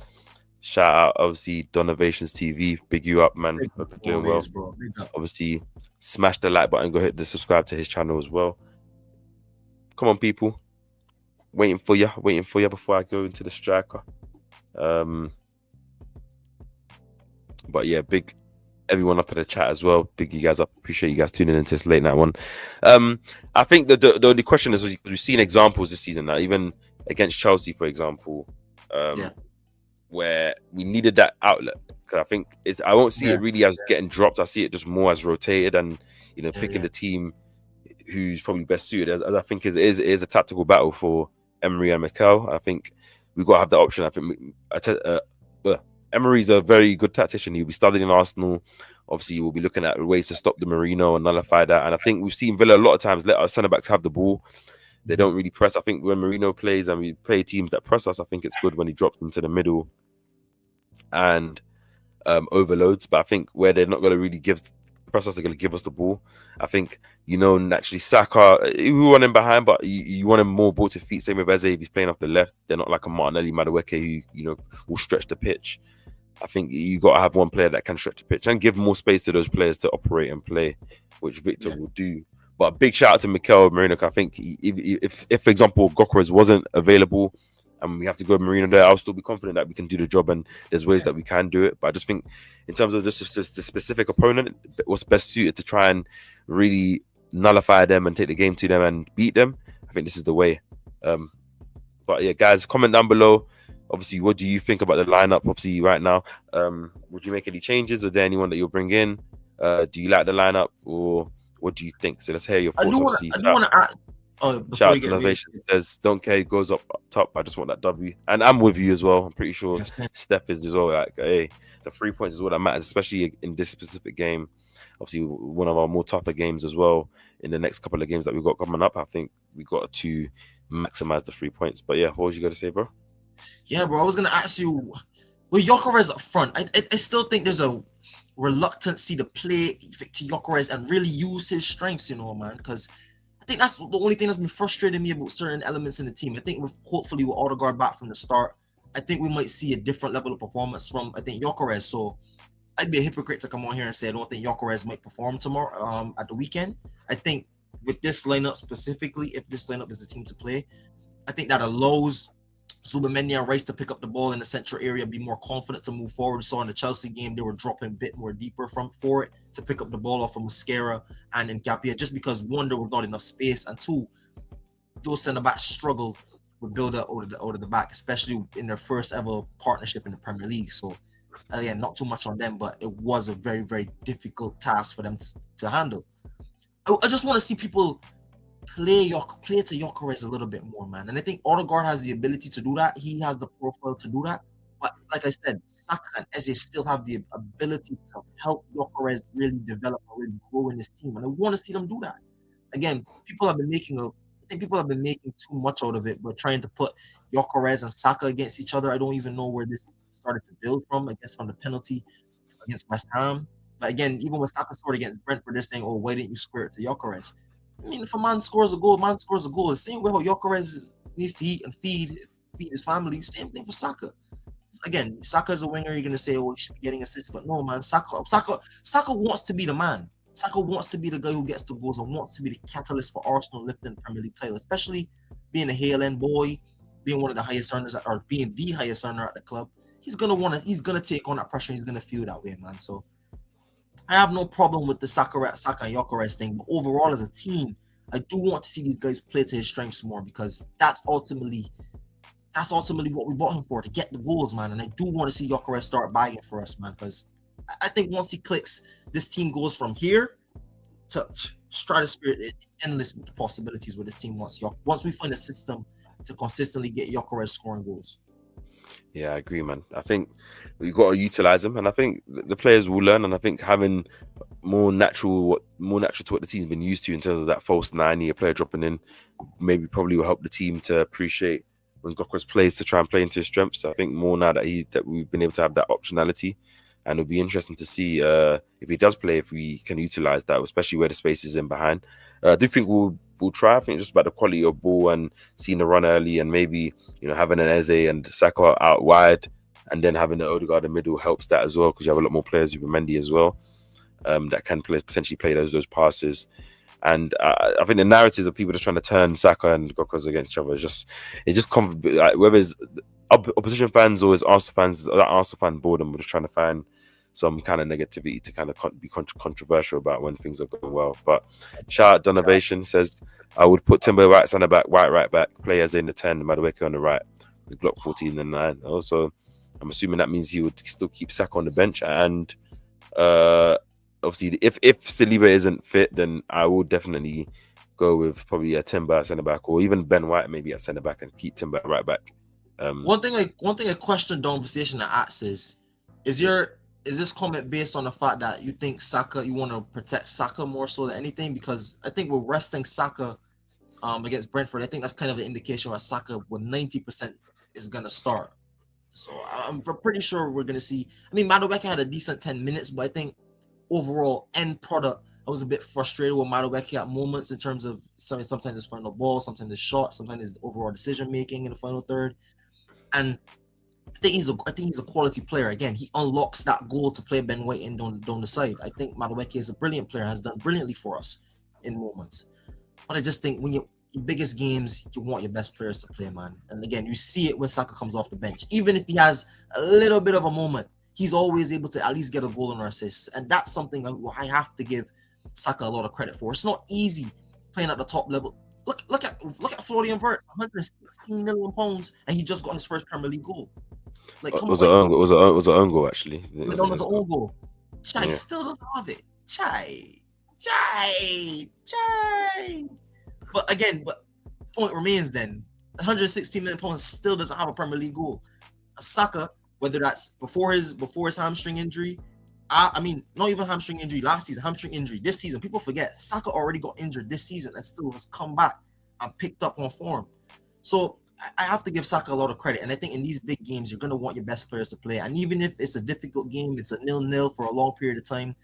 Shout out, obviously, Donovations TV. Big you up, man. Big up Hope you're doing well. always, bro. Big up. Obviously, smash the like button. Go hit the subscribe to his channel as well. Come on, people. Waiting for you before I go into the striker. But yeah, big everyone up in the chat as well. Big you guys up. Appreciate you guys tuning into this late night one. I think the only question is we've seen examples this season now, even against Chelsea, for example, where we needed that outlet. Because I think I won't see it really as getting dropped. I see it just more as rotated and picking the team who's probably best suited. As I think it is a tactical battle for Emery and Mikel. I think we've got to have that option. I think Emery's a very good tactician. He'll be studying Arsenal. Obviously, we'll be looking at ways to stop the Merino and nullify that. And I think we've seen Villa a lot of times let our centre backs have the ball. They don't really press. I think when Merino plays and we play teams that press us, I think it's good when he drops them to the middle and overloads. But I think where they're not going to really press us, they're going to give us the ball. I think, naturally Saka, we want him behind, but you want him more ball to feet. Same with Eze, if he's playing off the left. They're not like a Martinelli, Madueke who, will stretch the pitch. I think you got to have one player that can stretch the pitch and give more space to those players to operate and play, which Victor will do. But a big shout out to Mikel Merino. I think if for example, Gyökeres wasn't available and we have to go Merino there, I'll still be confident that we can do the job and there's ways that we can do it. But I just think in terms of just the specific opponent, what's best suited to try and really nullify them and take the game to them and beat them, I think this is the way. But yeah, guys, comment down below. Obviously, what do you think about the lineup? Obviously, right now, would you make any changes? Is there anyone that you'll bring in? Do you like the lineup, or what do you think? So let's hear your thoughts. I do want to add. Shout out to Innovation says, "Don't care, it goes up top. I just want that W." And I'm with you as well. I'm pretty sure Steph is as well. Like, hey, the 3 points is what that matters, especially in this specific game. Obviously, one of our more tougher games as well. In the next couple of games that we've got coming up, I think we got to maximize the 3 points. But yeah, what was you going to say, bro? Yeah, bro. I was gonna ask you, with Gyökeres up front, I still think there's a reluctancy to play Victor Gyökeres and really use his strengths, man. Because I think that's the only thing that's been frustrating me about certain elements in the team. I think hopefully with Odegaard back from the start, I think we might see a different level of performance from Gyökeres. So I'd be a hypocrite to come on here and say I don't think Gyökeres might perform tomorrow at the weekend. I think with this lineup specifically, if this lineup is the team to play, I think that allows Zubimendi and Rice to pick up the ball in the central area, be more confident to move forward. We saw in the Chelsea game, they were dropping a bit more deeper for it to pick up the ball off of Mosquera and Nkapia, just because one, there was not enough space, and two, those centre backs struggled with build up out of the back, especially in their first ever partnership in the Premier League. So again, not too much on them, but it was a very, very difficult task for them to handle. I just want to see people play to Gyökeres a little bit more, man. And I think Odegaard has the ability to do that. He has the profile to do that. But like I said, Saka and Eze still have the ability to help Gyökeres really develop and really grow in this team. And I want to see them do that. Again, people have been making too much out of it, but trying to put Gyökeres and Saka against each other. I don't even know where this started to build from. I guess from the penalty against West Ham. But again, even when Saka scored against Brentford, they're saying, "Oh, why didn't you square it to Gyökeres?" I mean, if a man scores a goal, man scores a goal. The same way how Gyökeres needs to eat and feed his family. Same thing for Saka. Again, Saka is a winger. You're gonna say, "Oh, he should be getting assists," but no, man. Saka wants to be the man. Saka wants to be the guy who gets the goals and wants to be the catalyst for Arsenal lifting the Premier League title, especially being a Hale End boy, being one of the highest earners, or being the highest earner at the club. He's gonna take on that pressure. He's gonna feel that way, man. So I have no problem with the Saka and Gyökeres thing, but overall as a team, I do want to see these guys play to his strengths more, because that's ultimately what we bought him for, to get the goals, man. And I do want to see Gyökeres start bagging for us, man, because I think once he clicks, this team goes from here to stratosphere. It's endless with the possibilities with this team once we find a system to consistently get Gyökeres scoring goals. Yeah, I agree, man. I think we've got to utilize them, and I think the players will learn. And I think having more natural to what the team's been used to in terms of that false 9-year player dropping in, probably will help the team to appreciate when Gyökeres plays, to try and play into his strengths. I think more now that we've been able to have that optionality, and it'll be interesting to see if he does play, if we can utilize that, especially where the space is in behind. I do think we'll try. I think just about the quality of ball and seeing the run early, and maybe having an Eze and Saka out wide, and then having the Odegaard in the middle helps that as well because you have a lot more players with Mendy as well that can potentially play those passes. And I think the narratives of people just trying to turn Saka and Gokos against each other is just like, whether it's opposition fans or it's Arsenal fans, that Arsenal fan boredom, we're just trying to find some kind of negativity to kind of be controversial about when things are going well. But shout out Donovation says, I would put Timber right centre back, right back, players in the 10, Madueke on the right, the Glock 14 and 9. Also, I'm assuming that means he would still keep Saka on the bench. And obviously, if Saliba isn't fit, then I will definitely go with probably a Timber at centre back, or even Ben White maybe at centre back and keep Timber right back. One thing I questioned Conversation that asks is this comment based on the fact that you think Saka, you want to protect Saka more so than anything? Because I think we're resting Saka against Brentford. I think that's kind of an indication that Saka with 90% is gonna start. So I'm pretty sure we're gonna see. I mean, Madueke had a decent 10 minutes, but I think overall end product, I was a bit frustrated with Madueke at moments in terms of sometimes his final ball, sometimes his shot, sometimes his overall decision making in the final third. And I think he's a quality player. Again, he unlocks that goal to play Ben White in down the side. I think Madueke is a brilliant player, has done brilliantly for us in moments. But I just think when your biggest games, you want your best players to play, man. And again, you see it when Saka comes off the bench. Even if he has a little bit of a moment, he's always able to at least get a goal or assist. And that's something I have to give Saka a lot of credit for. It's not easy playing at the top level. Look at Florian Wirtz, 116 million pounds, and he just got his first Premier League goal. Like, it was an own goal actually. It was an own goal. Chai still doesn't have it. Chai. But again, point remains then, 116 million pounds still doesn't have a Premier League goal. Saka, whether that's before his hamstring injury, I mean, not even hamstring injury last season, hamstring injury this season. People forget Saka already got injured this season and still has come back and picked up on form. So I have to give Saka a lot of credit. And I think in these big games, you're going to want your best players to play. And even if it's a difficult game, it's a 0-0 for a long period of time,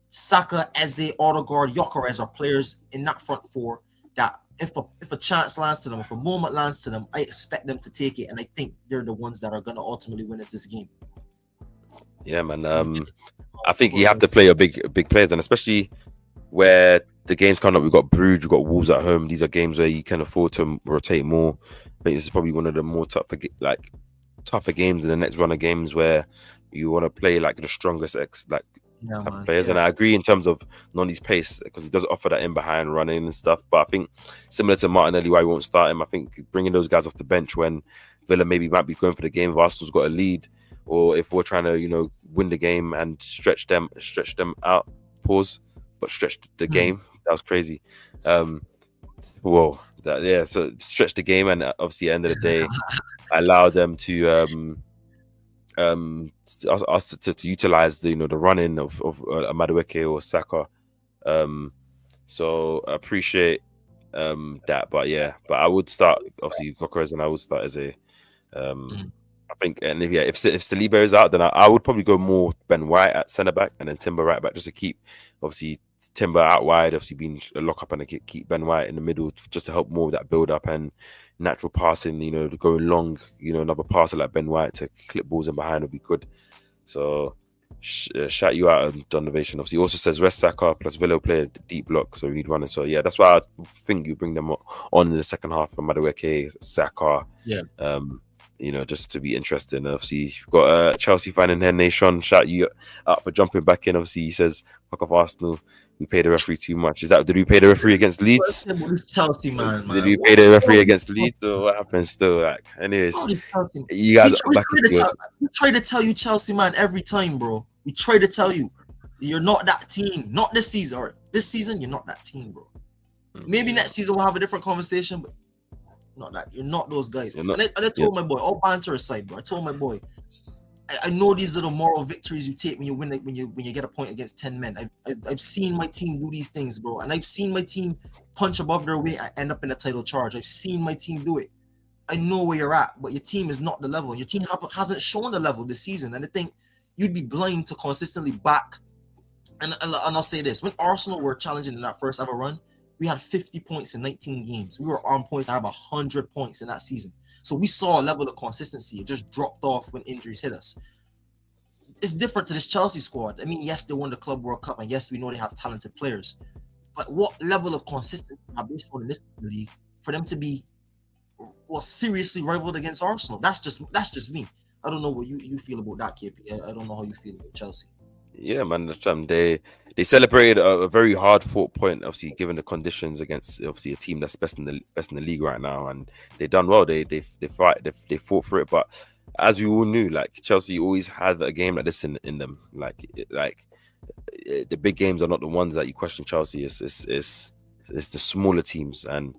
Saka, Eze, Odegaard, Gyökeres are players in that front four that if a chance lands to them, if a moment lands to them, I expect them to take it. And I think they're the ones that are going to ultimately win us this game. Yeah, man. I think you have to play your big players, and especially where the games come up, we've got Bruges, we've got Wolves at home. These are games where you can afford to rotate more. I think this is probably one of the more tougher games in the next run of games where you want to play like the strongest type of players. Yeah. And I agree in terms of Noni's pace because he does offer that in behind running and stuff. But I think similar to Martinelli, why we won't start him, I think bringing those guys off the bench when Villa might be going for the game if Arsenal's got a lead, or if we're trying to win the game and stretch them out. Stretch the game. That was crazy. So stretch the game, and obviously at the end of the day, allow them to us to utilize the running of Madueke or Saka. So I appreciate that, but I would start obviously Gyökeres, and I would start as a I think, and if Saliba is out, then I would probably go more Ben White at centre back and then Timber right back, just to keep obviously Timber out wide, obviously being a lock up, and keep Ben White in the middle just to help more with that build up and natural passing. Going long, another passer like Ben White to clip balls in behind would be good. So shout you out on Donovation. Obviously, he also says rest Saka plus Villa play a deep block, so we need runners. So yeah, that's why I think you bring them on in the second half for Madueke, Saka. Yeah. Just to be interesting. Obviously, you've got Chelsea fan in here, Nation. Shout you out for jumping back in. Obviously, he says, fuck off Arsenal. We pay the referee too much. Did we pay the referee against Leeds? Chelsea, man. Did we pay the referee against Leeds, or what happened still? Anyways, you guys are back into it. We try to tell you, Chelsea, man, every time, bro. We try to tell you, you're not that team. Not this season. Or this season, you're not that team, bro. Maybe next season we'll have a different conversation, but not that. You're not those guys. And I told my boy, all banter aside, bro. I told my boy, I know these are the moral victories you take when you win, when you get a point against 10 men. I've seen my team do these things, bro, and I've seen my team punch above their weight and end up in a title charge. I've seen my team do it. I know where you're at, but your team is not the level. Your team hasn't shown the level this season, and I think you'd be blind to consistently back. And I'll say this: when Arsenal were challenging in that first ever run, we had 50 points in 19 games. We were on points to have 100 points in that season. So we saw a level of consistency. It just dropped off when injuries hit us. It's different to this Chelsea squad. I mean, yes, they won the Club World Cup, and yes, we know they have talented players. But what level of consistency have they shown in this league for them to be seriously rivaled against Arsenal? That's just me. I don't know what you feel about that, KP. I don't know how you feel about Chelsea. Yeah, man. They celebrated a very hard fought point, obviously given the conditions against obviously a team that's best in the league right now, and they done well. They fought for it, but as we all knew, like Chelsea always had a game like this in them. The big games are not the ones that you question Chelsea. It's the smaller teams, and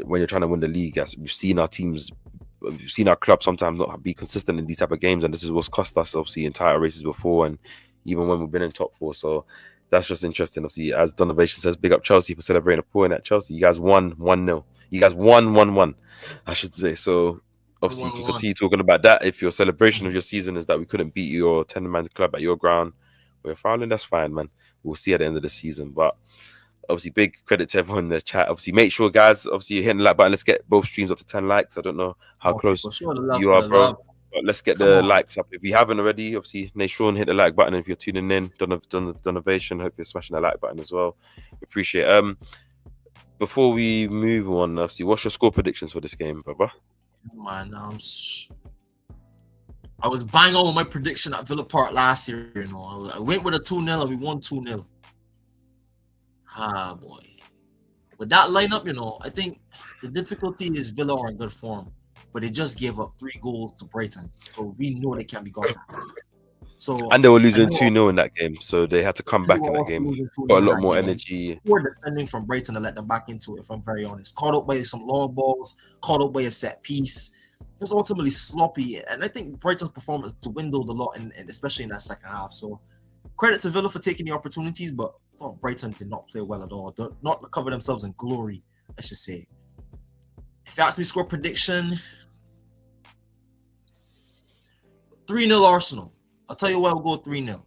when you're trying to win the league, as we've seen our teams. We've seen our club sometimes not be consistent in these type of games, and this is what's cost us obviously entire races before, and even when we've been in top four. So that's just interesting. Obviously, as Donovation says, big up Chelsea for celebrating a point at Chelsea. You guys won 1-0. You guys won 1-1, I should say. So obviously, you can continue talking about that. If your celebration of your season is that we couldn't beat your 10-man club at your ground, we're fouling, that's fine, man. We'll see at the end of the season. But obviously, big credit to everyone in the chat. Obviously, make sure, guys, obviously, you're hitting the like button. Let's get both streams up to 10 likes. I don't know how close you are, bro. But let's get the likes up. If you haven't already, obviously, Nation, hit the like button. If you're tuning in, Donovation, hope you're smashing the like button as well. Appreciate it. Before we move on, obviously, what's your score predictions for this game, brother? Man, I was bang on with my prediction at Villa Park last year. You know, I went with a 2-0 and we won 2-0. Ah, boy. With that lineup, you know, I think the difficulty is Villa are in good form, but they just gave up 3 goals to Brighton, so we know they can't be gotten. So and they were losing 2-0 in that game, so they had to come back in that game. Got a lot more energy. Poor defending from Brighton to let them back into it, if I'm very honest. Caught up by some long balls, caught up by a set piece. It was ultimately sloppy, and I think Brighton's performance dwindled a lot, especially in that second half. So credit to Villa for taking the opportunities, but Brighton did not play well at all. Not cover themselves in glory, I should say. If you ask me score prediction, 3-0 Arsenal. I'll tell you what, I'll go 3-0.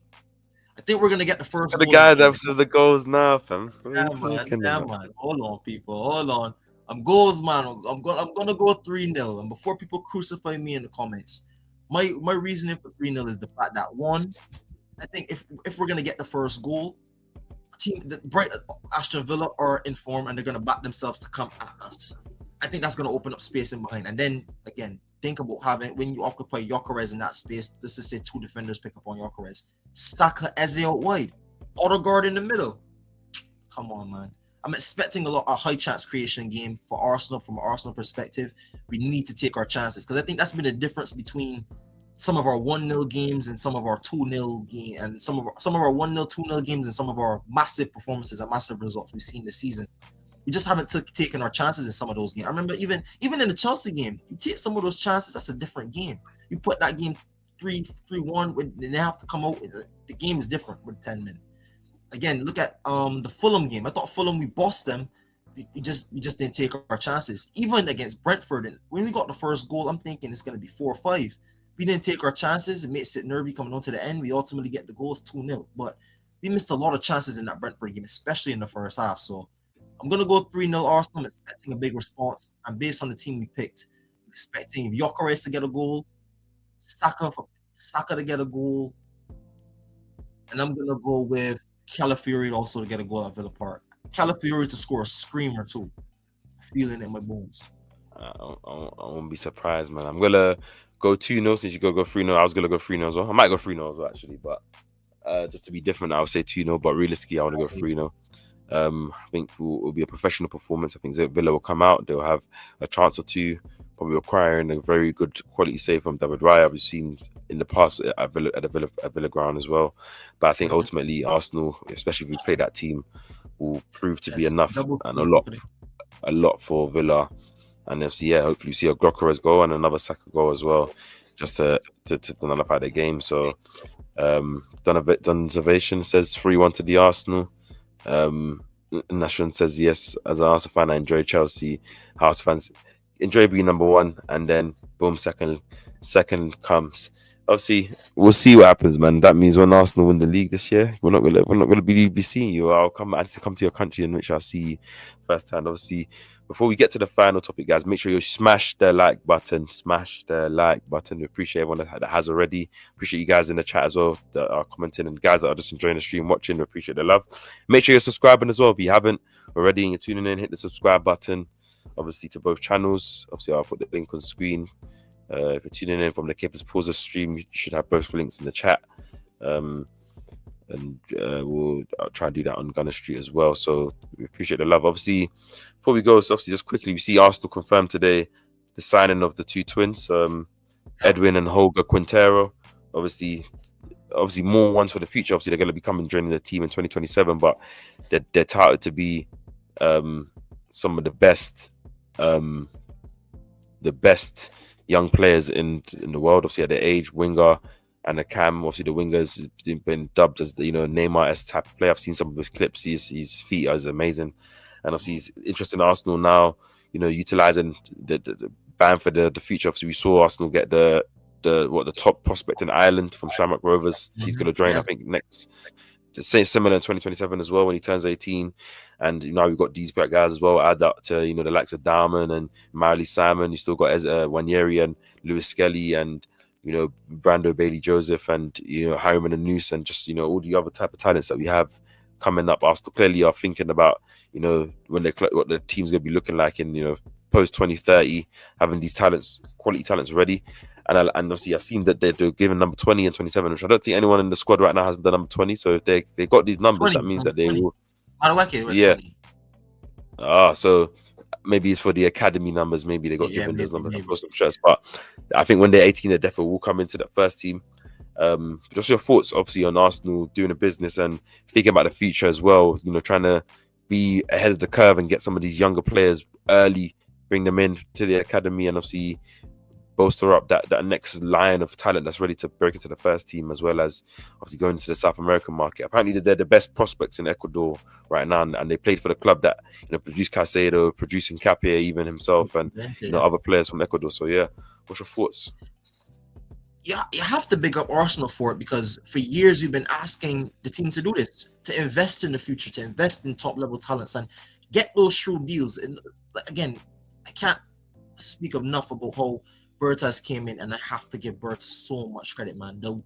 I think we're going to get the first goal. The guy that's the goals now, fam. Yeah, man. Hold on, people. Hold on. I'm goals, man. I'm gonna go 3-0. And before people crucify me in the comments, my reasoning for 3-0 is the fact that, one, I think if we're gonna get the first goal, Aston Villa are in form and they're gonna back themselves to come at us. I think that's gonna open up space in behind. And then again, think about when you occupy Gyökeres in that space. Let's just say 2 defenders pick up on Gyökeres. Saka, Eze out wide, Odegaard in the middle. Come on, man. I'm expecting a high chance creation game for Arsenal. From an Arsenal perspective, we need to take our chances, because I think that's been the difference between some of our 1-0 games and some of our 2-0 game, and some of our 1-0, 2-0 games, and some of our massive performances and massive results we've seen this season. We just haven't taken our chances in some of those games. I remember even in the Chelsea game, you take some of those chances, that's a different game. You put that game 3-1 when they have to come out. The game is different with 10 men. Again, look at the Fulham game. I thought Fulham, we bossed them. We just didn't take our chances. Even against Brentford, and when we got the first goal, I'm thinking it's going to be 4-5. We didn't take our chances. It makes it nervy coming on to the end. We ultimately get the goals 2-0. But we missed a lot of chances in that Brentford game, especially in the first half. So I'm going to go 3-0 Arsenal. I'm expecting a big response. And based on the team we picked, I'm expecting Gyökeres to get a goal, Saka to get a goal, and I'm going to go with Calafiori also to get a goal at Villa Park. Calafiori to score a screamer too. Feeling it in my bones. I won't be surprised, man. I'm gonna go 2-0 since you go 3-0. I was gonna go 3-0 as well. I might go 3-0 as well, actually, but just to be different, I would say 2-0. But realistically, I want to go 3-0. I think it will be a professional performance. I think Villa will come out. They'll have a chance or two, probably requiring a very good quality save from David Raya. We've seen in the past at Villa ground as well. But I think ultimately Arsenal, especially if we play that team, will prove to be enough and a lot for Villa. And hopefully we see a Gyökeres goal and another Saka goal as well, just to nullify the game. So Donzavation says 3-1 to the Arsenal. Nashon says yes. As an Arsenal fan, I enjoy Chelsea. House fans enjoy being number one, and then boom, second comes obviously we'll see what happens, man. That means when Arsenal win the league this year, we're not gonna be seeing you. I need to come to your country and make sure I see you firsthand. Obviously, before we get to the final topic, guys, make sure you smash the like button. Smash the like button. We appreciate everyone that has already. Appreciate you guys in the chat as well that are commenting, and guys that are just enjoying the stream, watching. We appreciate the love. Make sure you're subscribing as well if you haven't already and you're tuning in. Hit the subscribe button. Obviously to both channels. Obviously, I'll put the link on screen. If you're tuning in from the KAPE Pauser stream, you should have both links in the chat. I'll try and do that on Gunner Street as well. So we appreciate the love. Obviously, before we go, so obviously just quickly, we see Arsenal confirmed today the signing of the two twins, Edwin and Holger Quintero. Obviously more ones for the future. Obviously, they're going to be coming joining the team in 2027, but they're touted to be some of the best young players in the world. Obviously, at their age, winger and a cam. Obviously, the wingers been dubbed as the Neymar-esque type of player. I've seen some of his clips. His feet are amazing, and obviously he's interested in Arsenal now. Utilizing the ban for the future. Obviously, we saw Arsenal get the top prospect in Ireland from Shamrock Rovers. He's going to join, I think, next. The same similar in 2027 as well when he turns 18, and now we've got these great guys as well. Add up to the likes of Darman and Miley Simon. You still got Wanyeri and Lewis Skelly and Brando Bailey Joseph and Harriman and Noose and just all the other type of talents that we have coming up. Arsenal clearly are thinking about when what the team's going to be looking like in post 2030, having these quality talents ready. And obviously, I've seen that they're given number 20 and 27, which I don't think anyone in the squad right now has the number 20. So if they got these numbers, that means that they will. Yeah. So maybe it's for the academy numbers. Maybe they got given those numbers. But I think when they're 18, they definitely will come into that first team. Just your thoughts, obviously, on Arsenal doing a business and thinking about the future as well. Trying to be ahead of the curve and get some of these younger players early, bring them in to the academy, and obviously bolster up that next line of talent that's ready to break into the first team, as well as obviously going into the South American market. Apparently, they're the best prospects in Ecuador right now, and they played for the club that produced Caicedo, producing KAPE even himself, and other players from Ecuador. So yeah, what's your thoughts? Yeah, you have to big up Arsenal for it, because for years we've been asking the team to do this, to invest in the future, to invest in top level talents and get those shrewd deals. And again, I can't speak enough about how Bertas came in, and I have to give Bertas so much credit, man. The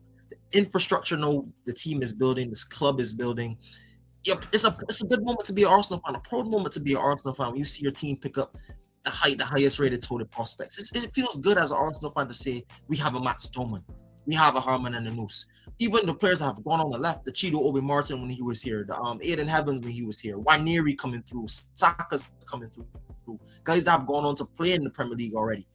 infrastructure now the team is building, this club is building. Yep, it's a good moment to be an Arsenal fan, a proud moment to be an Arsenal fan when you see your team pick up the highest rated total prospects. It feels good as an Arsenal fan to say we have a Matt Stoneman, we have a Harman and a Noose. Even the players that have gone on the left, the Chido Obi Martin when he was here, the Aiden Heavens when he was here, Waneri coming through, Saka's coming through, guys that have gone on to play in the Premier League already.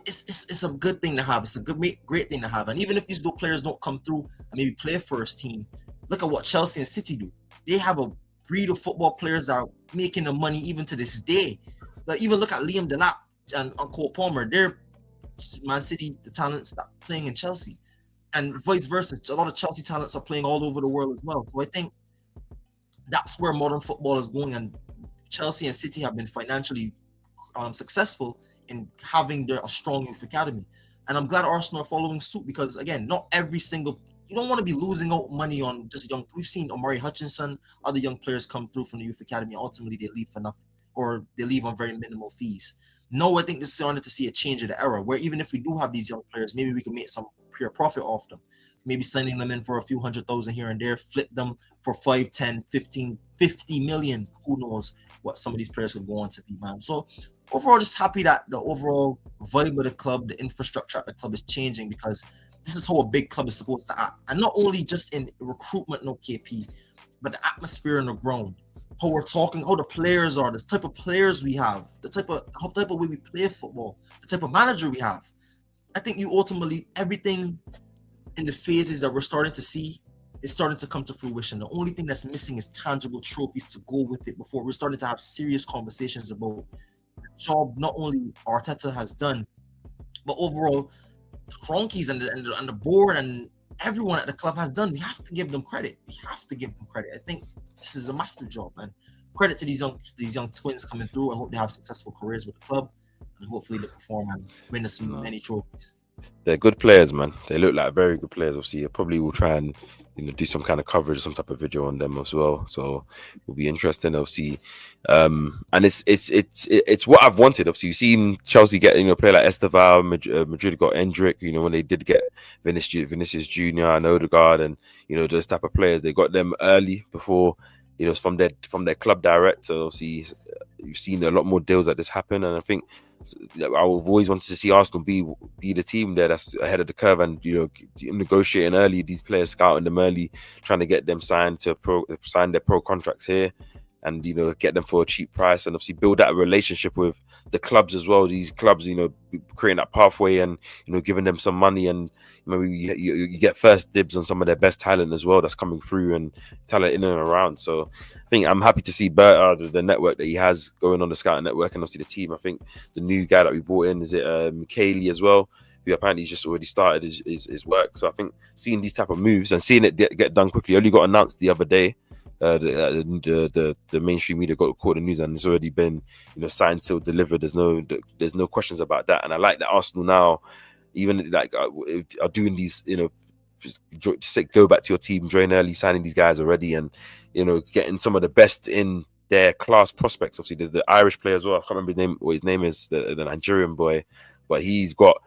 It's a good thing to have. It's a great thing to have. And even if these players don't come through and maybe play first team, look at what Chelsea and City do. They have a breed of football players that are making the money even to this day. Like, even look at Liam Delap and Cole Palmer. They're Man City, the talents that are playing in Chelsea, and vice versa. A lot of Chelsea talents are playing all over the world as well. So I think that's where modern football is going, and Chelsea and City have been financially successful in having a strong youth academy. And I'm glad Arsenal are following suit, because again, not every single, you don't want to be losing out money on just young. We've seen Omari Hutchinson, other young players come through from the youth academy. Ultimately, they leave for nothing, or they leave on very minimal fees. No, I think this is starting to see a change of the era, where even if we do have these young players, maybe we can make some pure profit off them. Maybe sending them in for a few 100,000 here and there, flip them for 5, 10, 15, 50 million. Who knows what some of these players could go on to be, man. So overall, just happy that the overall vibe of the club, the infrastructure at the club is changing, because this is how a big club is supposed to act. And not only just in recruitment, no KP, but the atmosphere on the ground. How we're talking, how the players are, the type of players we have, the type of way we play football, the type of manager we have. I think you ultimately, everything in the phases that we're starting to see is starting to come to fruition. The only thing that's missing is tangible trophies to go with it before we're starting to have serious conversations about the job not only Arteta has done, but overall the Cronkies and the board and everyone at the club has done. We have to give them credit. I think this is a massive job, man. Credit to these young twins coming through. I hope they have successful careers with the club, and hopefully they perform and win us many trophies. They're good players, man. They look like very good players. Obviously, I probably will try and do some kind of coverage, some type of video on them as well. So it'll be interesting. Obviously, and it's what I've wanted. Obviously, you've seen Chelsea get a player like Esteval. Madrid got Endrick. When they did get Vinicius Junior and Odegaard, and those type of players, they got them early before. From their club director. Obviously, you've seen a lot more deals like this happen, and I think I've always wanted to see Arsenal be the team there that's ahead of the curve, and negotiating early these players, scouting them early, trying to get them sign their pro contracts here, and get them for a cheap price, and obviously build that relationship with the clubs as well. These clubs, creating that pathway, and giving them some money, and maybe you get first dibs on some of their best talent as well that's coming through, and talent in and around. So I think I'm happy to see Berta, the network that he has going on, the scouting network, and obviously the team. I think the new guy that we brought in is Mikel as well, who apparently just already started his work. So I think seeing these type of moves and seeing it get done quickly, only got announced the other day. The mainstream media got caught the news, and it's already been signed, sealed, delivered. There's no questions about that. And I like that Arsenal now, even like are doing these go back to your team, join early, signing these guys already, and getting some of the best in their class prospects. Obviously the Irish player as well, I can't remember his name, what his name is, the Nigerian boy, but he's got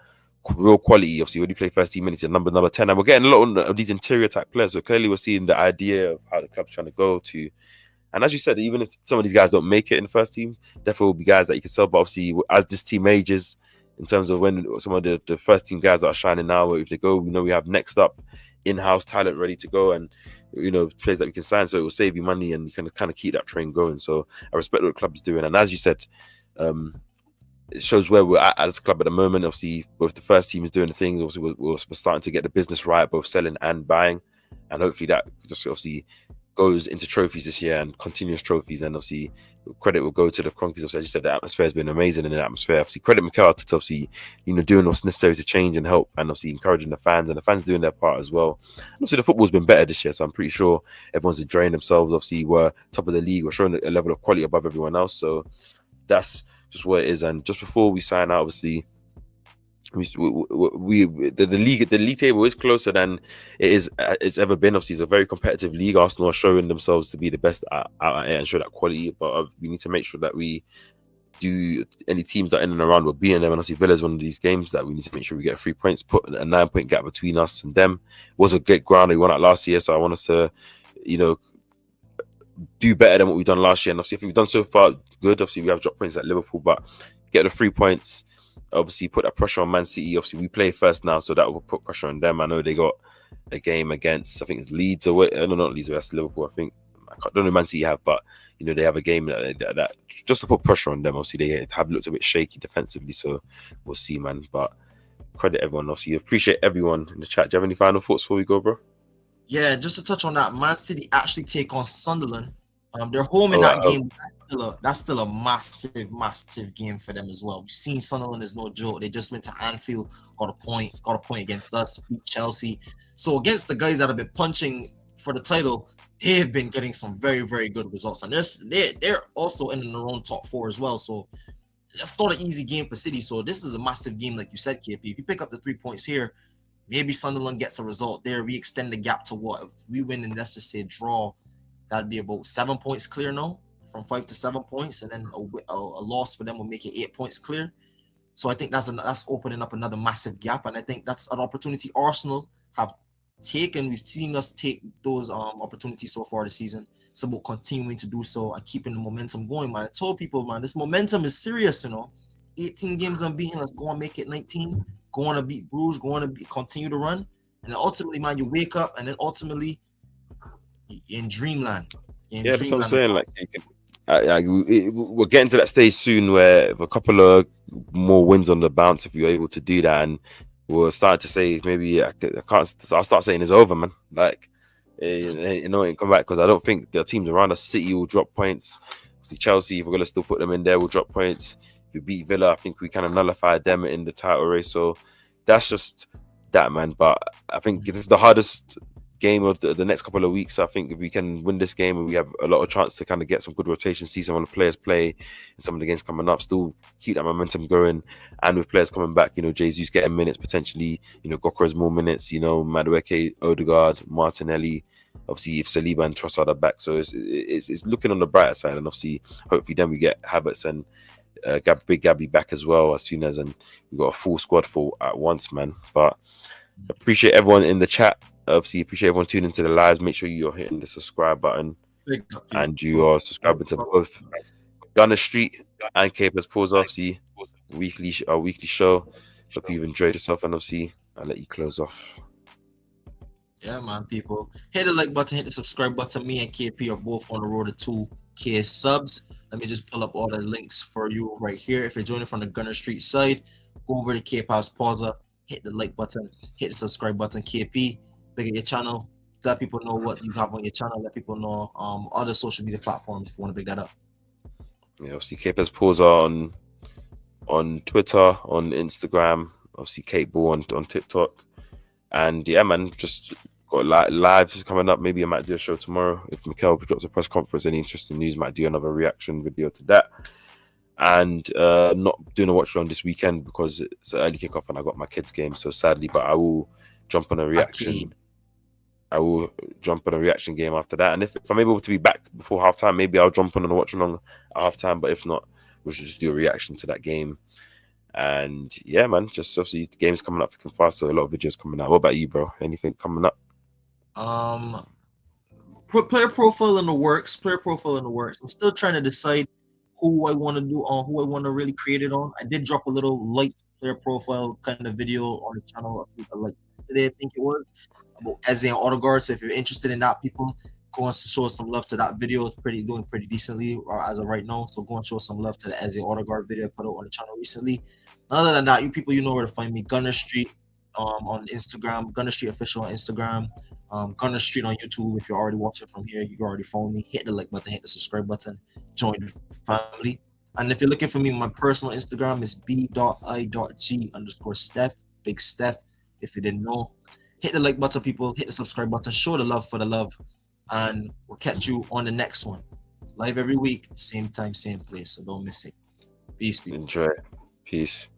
real quality. Obviously already played first team minutes at number 10, and we're getting a lot of these interior type players, so clearly we're seeing the idea of how the club's trying to go to. And as you said, even if some of these guys don't make it in the first team, definitely will be guys that you can sell. But obviously, as this team ages, in terms of when some of the first team guys that are shining now, if they go, we have next up in-house talent ready to go, and players that we can sign. So it will save you money, and you can kind of keep that train going. So I respect what the club's doing, and as you said, it shows where we're at as a club at the moment. Obviously, both the first team is doing the things. Obviously, we're starting to get the business right, both selling and buying, and hopefully that just obviously goes into trophies this year and continuous trophies. And obviously, credit will go to the Cronkies. Obviously, as you said, the atmosphere has been amazing in the atmosphere. Obviously, credit Mikel Arteta, obviously, doing what's necessary to change and help, and obviously encouraging the fans, and the fans doing their part as well. And obviously, the football's been better this year, so I'm pretty sure everyone's enjoying themselves. Obviously, we're top of the league. We're showing a level of quality above everyone else. So that's just what it is. And just before we sign out, obviously, the league table is closer than it's ever been. Obviously, it's a very competitive league. Arsenal are showing themselves to be the best out at it and show that quality, but we need to make sure that we do any teams that are in and around, we're beating them. And obviously Villa's one of these games that we need to make sure we get 3 points, put a 9-point gap between us and them. It was a good ground. We won out last year, so I want us to do better than what we've done last year. And obviously if we've done so far good, obviously we have dropped points at Liverpool, but get the 3 points, obviously put that pressure on Man City. Obviously we play first now, so that will put pressure on them. I know they got a game against, I think it's Leeds, or no, not Leeds, that's Liverpool. I don't know Man City have, but they have a game that just to put pressure on them. Obviously they have looked a bit shaky defensively, so we'll see, man. But credit everyone. Obviously appreciate everyone in the chat. Do you have any final thoughts before we go, bro? Yeah, just to touch on that, Man City actually take on Sunderland. They're home in that game. That's still a massive game for them as well. We've seen Sunderland is no joke. They just went to Anfield, got a point against us, beat Chelsea. So against the guys that have been punching for the title, they've been getting some very, very good results. And they're also in their own top 4 as well. So that's not an easy game for City. So this is a massive game, like you said, KP. If you pick up the 3 points here, maybe Sunderland gets a result there. We extend the gap to what? If we win and let's just say draw, that'd be about 7 points clear now, from 5 to 7 points, and then a loss for them will make it 8 points clear. So I think that's opening up another massive gap, and I think that's an opportunity Arsenal have taken. We've seen us take those opportunities so far this season, so we're continuing to do so and keeping the momentum going, man. I told people, man, this momentum is serious, 18 games unbeaten, let's go and make it 19, go on to beat Bruges, go on to continue to run, and then ultimately, man, you wake up, and then ultimately in dreamland. That's what I'm saying. Like, we're getting to that stage soon where if a couple of more wins on the bounce, if you're able to do that, and we'll start to say maybe I'll start saying it's over, man. Like, it come back, because I don't think the teams around us, City will drop points. See Chelsea, if we're gonna still put them in there, we'll drop points. If we beat Villa, I think we kind of nullified them in the title race. So that's just that, man. But I think this is the hardest game of the next couple of weeks. So I think if we can win this game and we have a lot of chance to kind of get some good rotation, see some of the players play in some of the games coming up, still keep that momentum going, and with players coming back, Jesus getting minutes potentially, Gokras more minutes, Madueke, Odegaard, Martinelli, obviously if Saliba and Trossard are back, so it's looking on the brighter side, and obviously hopefully then we get Havertz and Big Gabby back as well as soon as, and we've got a full squad for at once, man. But appreciate everyone in the chat. Obviously, appreciate everyone tuning into the lives. Make sure you're hitting the subscribe button and you are subscribing to both Gunner Street and Capers Pause. Obviously, our weekly show. Hope you've enjoyed yourself, and obviously, I'll let you close off. Yeah, man, people. Hit the like button, hit the subscribe button. Me and KP are both on the road to 2K subs. Let me just pull up all the links for you right here. If you're joining from the Gunner Street side, go over to Cape House Pausa, hit the like button, hit the subscribe button. KP, big at your channel. Let people know what you have on your channel. Let people know other social media platforms if you want to pick that up. Yeah, obviously, Capers Pause on Twitter, on Instagram, obviously Kate Ball on TikTok. And yeah, man, just got live coming up. Maybe I might do a show tomorrow. If Mikel drops a press conference, any interesting news, might do another reaction video to that. And not doing a watch on this weekend because it's an early kickoff and I got my kids' game. So sadly, but I will jump on a reaction. Okay. I will jump on a reaction game after that. And if I'm able to be back before halftime, maybe I'll jump on and watch along at halftime. But if not, we'll just do a reaction to that game. And yeah, man, just obviously the game's coming up fucking fast, so a lot of videos coming out. What about you, bro? Anything coming up? Player profile in the works. I'm still trying to decide who I want to do on, who I want to really create it on. I did drop a little light player profile kind of video on the channel like yesterday, I think it was, about Eze and Odegaard. So if you're interested in that, people, go and show some love to that video. It's doing pretty decently as of right now. So go and show some love to the Eze Odegaard video I put out on the channel recently. Other than that, you people, you know where to find me. Gunner Street on Instagram, Gunner Street Official on Instagram, Gunner Street on YouTube. If you're already watching from here, you can already follow me. Hit the like button, hit the subscribe button, join the family. And if you're looking for me, my personal Instagram is b.i.g_Steph, Big Steph. If you didn't know, hit the like button, people. Hit the subscribe button. Show the love for the love. And we'll catch you on the next one. Live every week, same time, same place. So don't miss it. Peace, people. Enjoy. Peace.